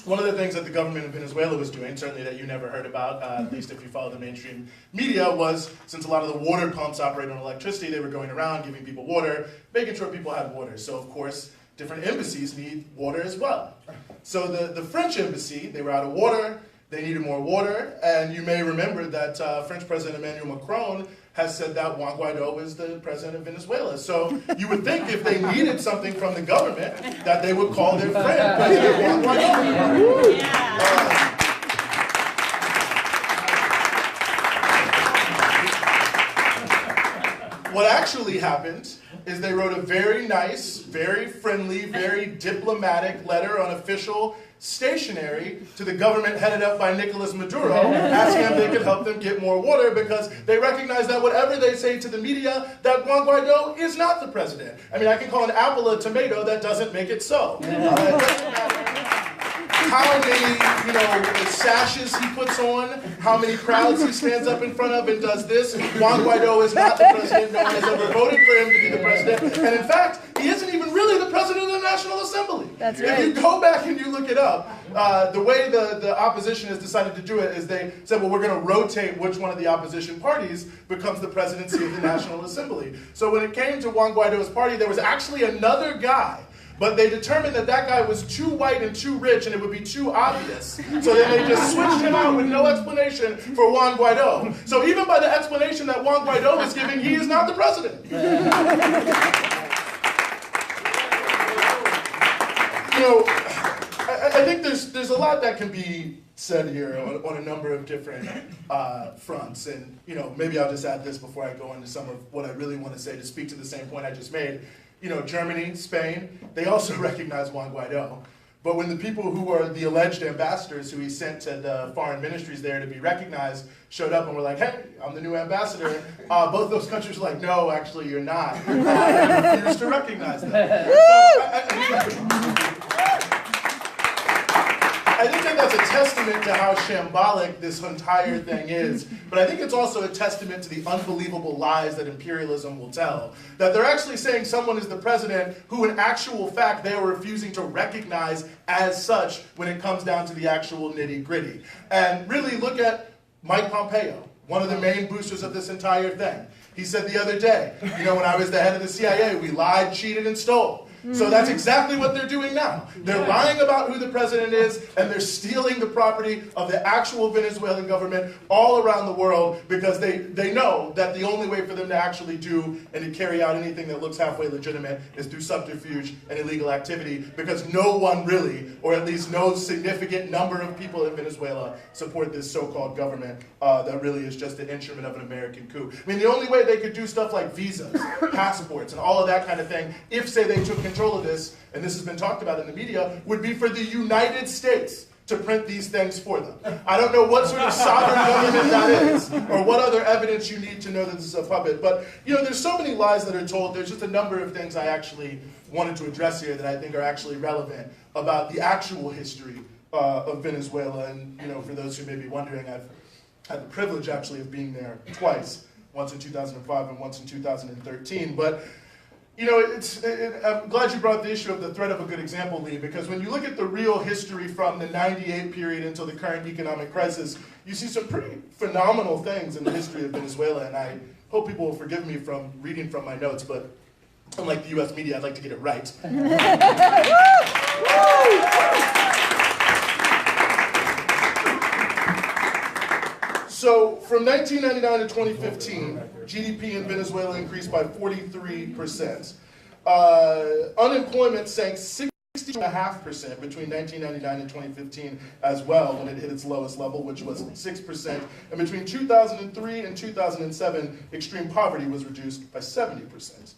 One of the things that the government of Venezuela was doing, certainly that you never heard about, at least if you follow the mainstream media, was, since a lot of the water pumps operate on electricity, they were going around giving people water, making sure people had water. So, of course, different embassies need water as well. So the French embassy, they were out of water, they needed more water, and you may remember that French President Emmanuel Macron has said that Juan Guaido is the president of Venezuela. So you would think if they needed something from the government, that they would call their friend, President Juan Guaido. What actually happened is they wrote a very nice, very friendly, very diplomatic letter on official stationery to the government headed up by Nicolas Maduro, asking them if they could help them get more water, because they recognize that whatever they say to the media, that Juan Guaido is not the president. I mean, I can call an apple a tomato, that doesn't make it so. How many, sashes he puts on, how many crowds he stands up in front of and does this. Juan Guaido is not the president. No one has ever voted for him to be the president. And in fact, he isn't even really the president of the National Assembly. That's right. If you go back and you look it up, the way the opposition has decided to do it is they said, well, we're going to rotate which one of the opposition parties becomes the presidency of the National Assembly. So when it came to Juan Guaido's party, there was actually another guy. But they determined that that guy was too white and too rich and it would be too obvious. So then they just switched him out with no explanation for Juan Guaido. So even by the explanation that Juan Guaido is giving, he is not the president. know, I think there's a lot that can be said here on a number of different fronts, and you know, maybe I'll just add this before I go into some of what I really want to say to speak to the same point I just made. You know, Germany, Spain, they also recognize Juan Guaido. But when the people who are the alleged ambassadors who he sent to the foreign ministries there to be recognized showed up and were like, hey, I'm the new ambassador, both those countries were like, no, actually you're not. And refused to recognize them. I think that that's a testament to how shambolic this entire thing is, but I think it's also a testament to the unbelievable lies that imperialism will tell. That they're actually saying someone is the president who in actual fact they are refusing to recognize as such when it comes down to the actual nitty-gritty. And really look at Mike Pompeo, one of the main boosters of this entire thing. He said the other day, you know, when I was the head of the CIA, we lied, cheated, and stole. So that's exactly what they're doing now. They're lying about who the president is, and they're stealing the property of the actual Venezuelan government all around the world because they know that the only way for them to actually do and to carry out anything that looks halfway legitimate is through subterfuge and illegal activity, because no one really, or at least no significant number of people in Venezuela support this so-called government that really is just an instrument of an American coup. I mean, the only way they could do stuff like visas, passports, and all of that kind of thing, if, say, they took control of this, and this has been talked about in the media, would be for the United States to print these things for them. I don't know what sort of sovereign government that is, or what other evidence you need to know that this is a puppet, but you know, there's so many lies that are told. There's just a number of things I actually wanted to address here that I think are actually relevant about the actual history of Venezuela. And you know, for those who may be wondering, I've had the privilege actually of being there twice, once in 2005 and once in 2013, but you know, I'm glad you brought the issue of the threat of a good example, Lee, because when you look at the real history from the '98 period until the current economic crisis, you see some pretty phenomenal things in the history of Venezuela, and I hope people will forgive me from reading from my notes, but unlike the US media, I'd like to get it right. So, from 1999 to 2015, GDP in Venezuela increased by 43%. Unemployment sank 60.5% between 1999 and 2015 as well, when it hit its lowest level, which was 6%. And between 2003 and 2007, extreme poverty was reduced by 70%.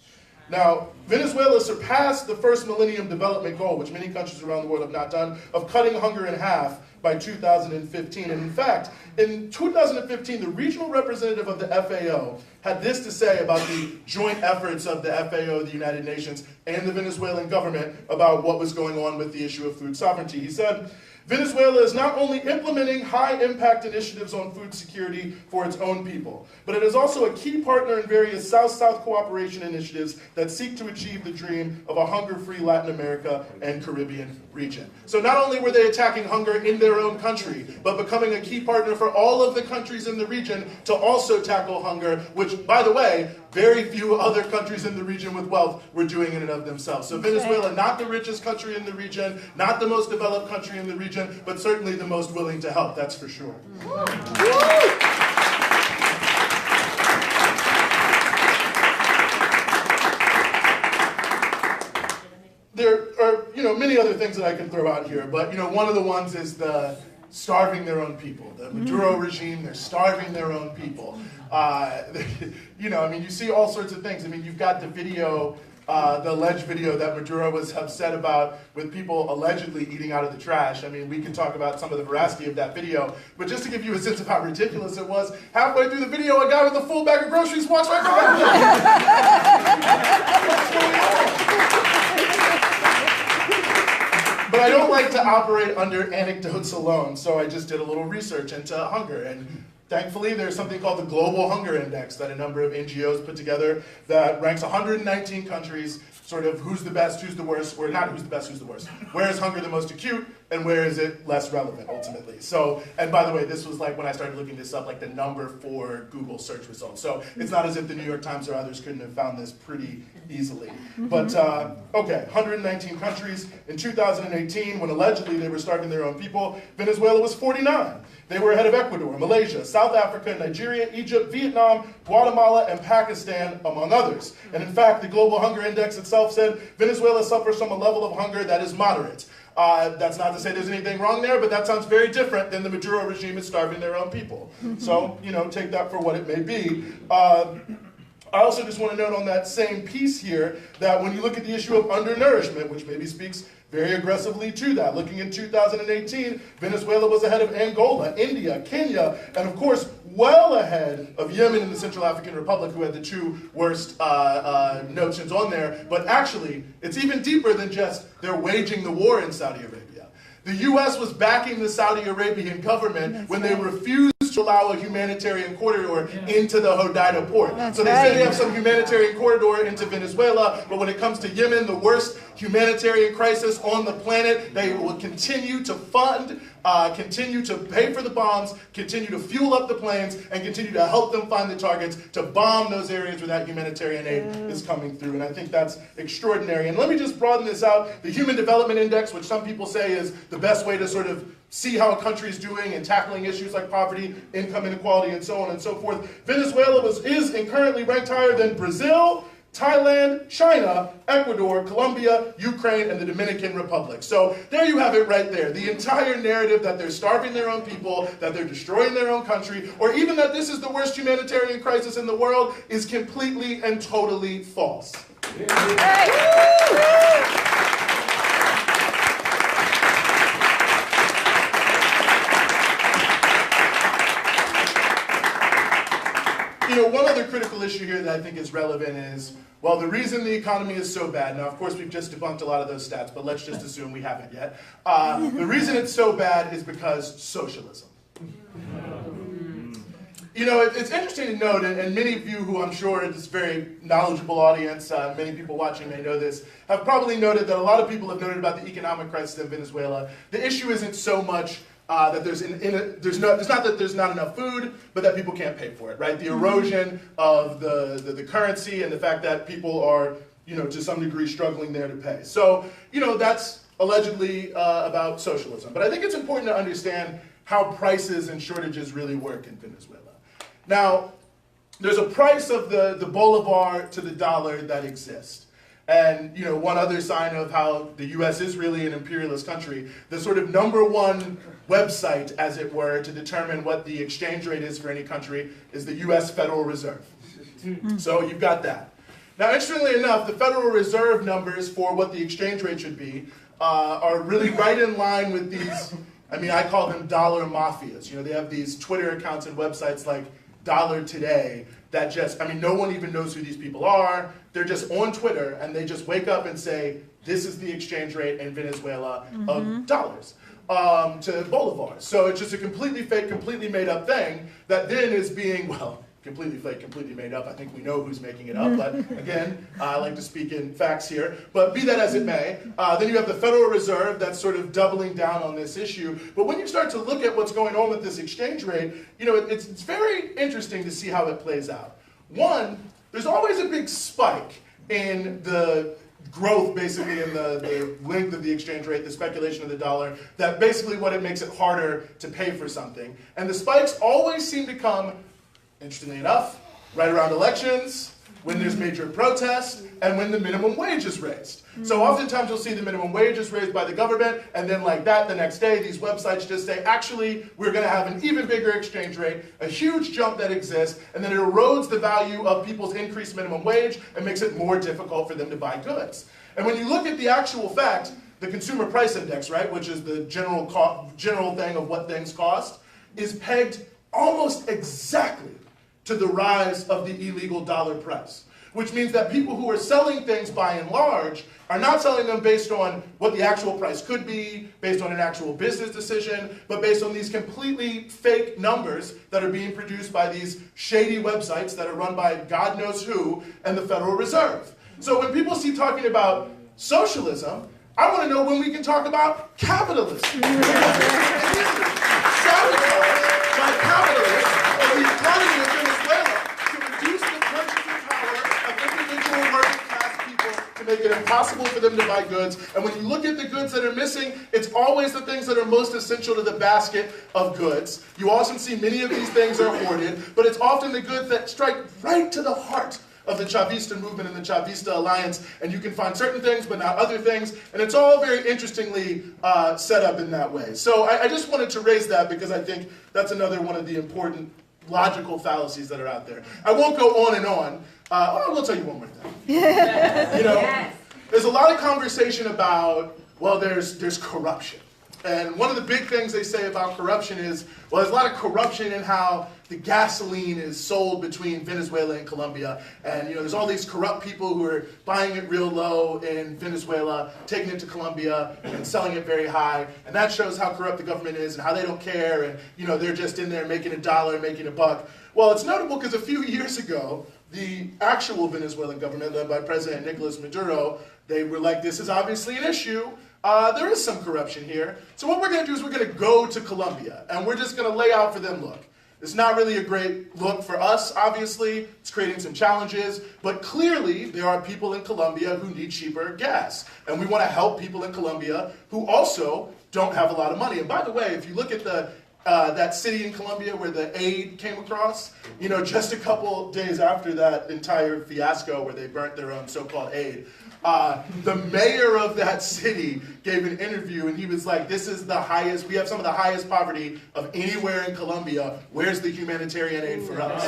Now, Venezuela surpassed the first Millennium Development Goal, which many countries around the world have not done, of cutting hunger in half by 2015. And in fact, in 2015, the regional representative of the FAO had this to say about the joint efforts of the FAO, the United Nations, and the Venezuelan government about what was going on with the issue of food sovereignty. He said, Venezuela is not only implementing high-impact initiatives on food security for its own people, but it is also a key partner in various South-South cooperation initiatives that seek to achieve the dream of a hunger-free Latin America and Caribbean region. So not only were they attacking hunger in their own country, but becoming a key partner for all of the countries in the region to also tackle hunger, which, by the way, very few other countries in the region with wealth were doing in and of themselves. So Venezuela, not the richest country in the region, not the most developed country in the region, but certainly the most willing to help, that's for sure. There are, you know, many other things that I can throw out here, but, you know, one of the ones is the starving their own people. The Maduro regime, they're starving their own people. You know, I mean, you see all sorts of things. I mean, you've got the video, the alleged video that Maduro was upset about with people allegedly eating out of the trash. I mean, we can talk about some of the veracity of that video, but just to give you a sense of how ridiculous it was, halfway through the video, a guy with a full bag of groceries walks right by. What's going on? But I don't like to operate under anecdotes alone, so I just did a little research into hunger. And thankfully, there's something called the Global Hunger Index that a number of NGOs put together that ranks 119 countries, sort of who's the best, who's the worst, or not who's the best, who's the worst. Where is hunger the most acute? and where is it less relevant ultimately. So, and by the way, this was like when I started looking this up, like the number 4 Google search results. So it's not as if the New York Times or others couldn't have found this pretty easily. But okay, 119 countries. In 2018, when allegedly they were starving their own people, Venezuela was 49. They were ahead of Ecuador, Malaysia, South Africa, Nigeria, Egypt, Vietnam, Guatemala, and Pakistan, among others. And in fact, the Global Hunger Index itself said Venezuela suffers from a level of hunger that is moderate. That's not to say there's anything wrong there, but that sounds very different than the Maduro regime is starving their own people. So, you know, take that for what it may be. I also just want to note on that same piece here that when you look at the issue of undernourishment, which maybe speaks very aggressively to that, looking in 2018, Venezuela was ahead of Angola, India, Kenya, and of course, well ahead of Yemen and the Central African Republic, who had the 2 worst notions on there. But actually, it's even deeper than just they're waging the war in Saudi Arabia. The U.S. was backing the Saudi Arabian government when they refused to allow a humanitarian corridor into the Hodeida port. So they say they have some humanitarian corridor into Venezuela, but when it comes to Yemen, the worst humanitarian crisis on the planet, they will continue to fund, continue to pay for the bombs, continue to fuel up the planes, and continue to help them find the targets to bomb those areas where that humanitarian aid is coming through. And I think that's extraordinary. And let me just broaden this out. The Human Development Index, which some people say is the best way to sort of see how a country is doing and tackling issues like poverty, income inequality, and so on and so forth. Venezuela is and currently ranked higher than Brazil, Thailand, China, Ecuador, Colombia, Ukraine, and the Dominican Republic. So there you have it right there. The entire narrative that they're starving their own people, that they're destroying their own country, or even that this is the worst humanitarian crisis in the world is completely and totally false. You know, one other critical issue here that I think is relevant is, well, the reason the economy is so bad, now of course we've just debunked a lot of those stats, but let's just assume we haven't yet. The reason it's so bad is because socialism. You know, it's interesting to note, and many of you who I'm sure in this very knowledgeable audience, many people watching may know this, have probably noted that a lot of people have noted about the economic crisis in Venezuela. The issue isn't so much that it's not that there's not enough food, but that people can't pay for it, right? The erosion of the currency and the fact that people are, you know, to some degree struggling there to pay. So, you know, that's allegedly about socialism. But I think it's important to understand how prices and shortages really work in Venezuela. Now, there's a price of the bolivar to the dollar that exists. And, you know, one other sign of how the U.S. is really an imperialist country, the sort of #1 website, as it were, to determine what the exchange rate is for any country is the U.S. Federal Reserve. So you've got that. Now, interestingly enough, the Federal Reserve numbers for what the exchange rate should be are really right in line with these, I mean, I call them dollar mafias. You know, they have these Twitter accounts and websites like Dollar Today that just, I mean, no one even knows who these people are. They're just on Twitter, and they just wake up and say, this is the exchange rate in Venezuela of dollars to bolivars. So it's just a completely fake, completely made up thing that then is being, well, completely fake, completely made up. I think we know who's making it up, but again, I like to speak in facts here. But be that as it may, then you have the Federal Reserve that's sort of doubling down on this issue. But when you start to look at what's going on with this exchange rate, you know, it's very interesting to see how it plays out. One, there's always a big spike in the growth, basically, in the length of the exchange rate, the speculation of the dollar, that basically what it makes it harder to pay for something. And the spikes always seem to come, interestingly enough, right around elections, when there's major protest, and when the minimum wage is raised. So oftentimes you'll see the minimum wage is raised by the government, and then like that, the next day, these websites just say, actually, we're going to have an even bigger exchange rate, a huge jump that exists, and then it erodes the value of people's increased minimum wage and makes it more difficult for them to buy goods. And when you look at the actual fact, the Consumer Price Index, right, which is the general thing of what things cost, is pegged almost exactly to the rise of the illegal dollar price, which means that people who are selling things by and large are not selling them based on what the actual price could be, based on an actual business decision, but based on these completely fake numbers that are being produced by these shady websites that are run by God knows who and the Federal Reserve. So when people see talking about socialism, I want to know when we can talk about capitalism. Sabotaged by capitalists of the economy of Venezuela to reduce the purchasing power of individual working class people to make it impossible for them to buy goods. And when you look at the goods that are missing, it's always the things that are most essential to the basket of goods. You also see many of these things are hoarded, but it's often the goods that strike right to the heart of the Chavista movement and the Chavista alliance, and you can find certain things but not other things, and it's all very interestingly set up in that way. So I just wanted to raise that because I think that's another one of the important logical fallacies that are out there. I won't go on and on. I will tell you one more thing. You know, there's a lot of conversation about, well, there's corruption. And one of the big things they say about corruption is, well, there's a lot of corruption in how the gasoline is sold between Venezuela and Colombia. And, you know, there's all these corrupt people who are buying it real low in Venezuela, taking it to Colombia and selling it very high. And that shows how corrupt the government is and how they don't care. And, you know, they're just in there making $1, making $1. Well, it's notable because a few years ago, the actual Venezuelan government, led by President Nicolas Maduro, they were like, this is obviously an issue. There is some corruption here. So what we're going to do is we're going to go to Colombia, and we're just going to lay out for them, look, it's not really a great look for us, obviously. It's creating some challenges, but clearly there are people in Colombia who need cheaper gas, and we want to help people in Colombia who also don't have a lot of money. And by the way, if you look at that city in Colombia where the aid came across, you know, just a couple days after that entire fiasco where they burnt their own so-called aid, the mayor of that city gave an interview and he was like, this is the highest, we have some of the highest poverty of anywhere in Colombia. Where's the humanitarian aid for us?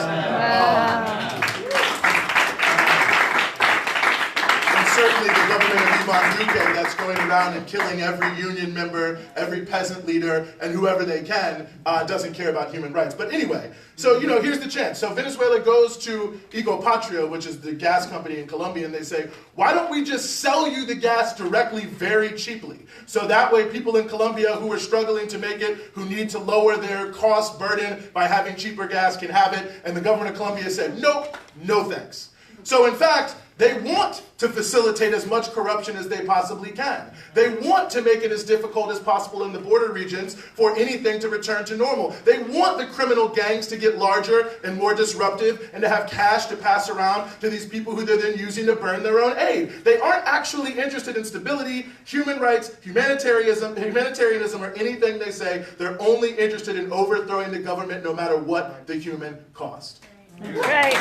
And certainly the government of Ivan Duque that's going around and killing every union member, every peasant leader, and whoever they can, doesn't care about human rights. But anyway, so, you know, here's the chance. So Venezuela goes to Ecopatria, which is the gas company in Colombia, and they say, why don't we just sell you the gas directly very cheaply? So that way people in Colombia who are struggling to make it, who need to lower their cost burden by having cheaper gas can have it. And the government of Colombia said, nope, no thanks. So in fact, they want to facilitate as much corruption as they possibly can. They want to make it as difficult as possible in the border regions for anything to return to normal. They want the criminal gangs to get larger and more disruptive and to have cash to pass around to these people who they're then using to burn their own aid. They aren't actually interested in stability, human rights, humanitarianism, or anything they say. They're only interested in overthrowing the government no matter what the human cost. Right.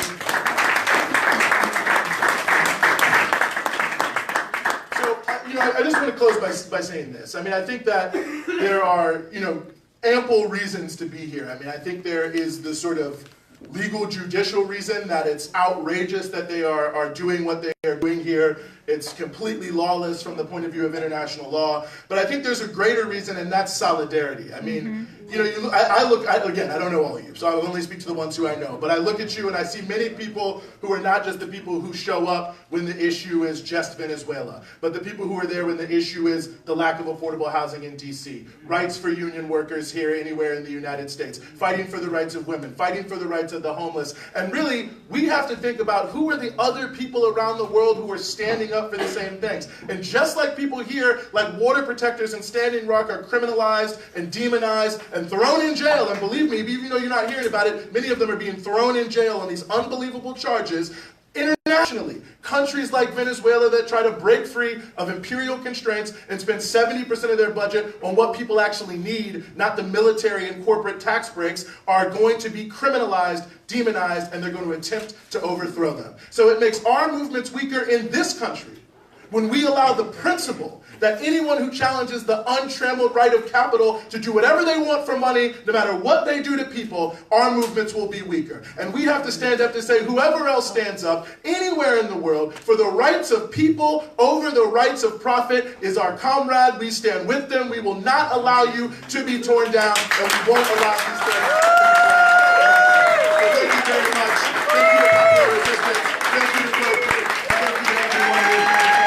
You know, I just want to close by saying this. I mean, I think that there are, you know, ample reasons to be here. I mean, I think there is the sort of legal judicial reason that it's outrageous that they are doing what they are doing here. It's completely lawless from the point of view of international law. But I think there's a greater reason, and that's solidarity. I mean, you know, again, I don't know all of you, so I will only speak to the ones who I know. But I look at you and I see many people who are not just the people who show up when the issue is just Venezuela, but the people who are there when the issue is the lack of affordable housing in D.C., rights for union workers here anywhere in the United States, fighting for the rights of women, fighting for the rights of the homeless. And really, we have to think about who are the other people around the world who are standing up for the same things. And just like people here, like water protectors in Standing Rock are criminalized and demonized and thrown in jail, and believe me, even though you're not hearing about it, many of them are being thrown in jail on these unbelievable charges. Internationally, countries like Venezuela that try to break free of imperial constraints and spend 70% of their budget on what people actually need, not the military and corporate tax breaks, are going to be criminalized, demonized, and they're going to attempt to overthrow them. So it makes our movements weaker in this country when we allow the principle that anyone who challenges the untrammeled right of capital to do whatever they want for money, no matter what they do to people, our movements will be weaker. And we have to stand up to say, whoever else stands up anywhere in the world for the rights of people over the rights of profit is our comrade. We stand with them. We will not allow you to be torn down, and we won't allow these things to be torn down. So thank you very much. Thank you to Popular Resistance. Thank you to Growth. Thank you to everyone who is here.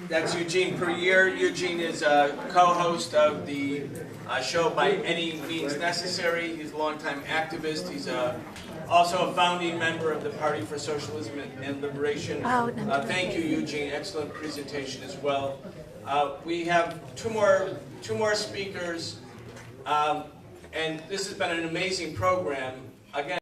That's you Eugene per year. Eugene is a co-host of the show By Any Means Necessary. He's a longtime activist. He's also a founding member of the Party for Socialism and Liberation. Thank you, Eugene. Excellent presentation as well. We have two more speakers, and this has been an amazing program. Again,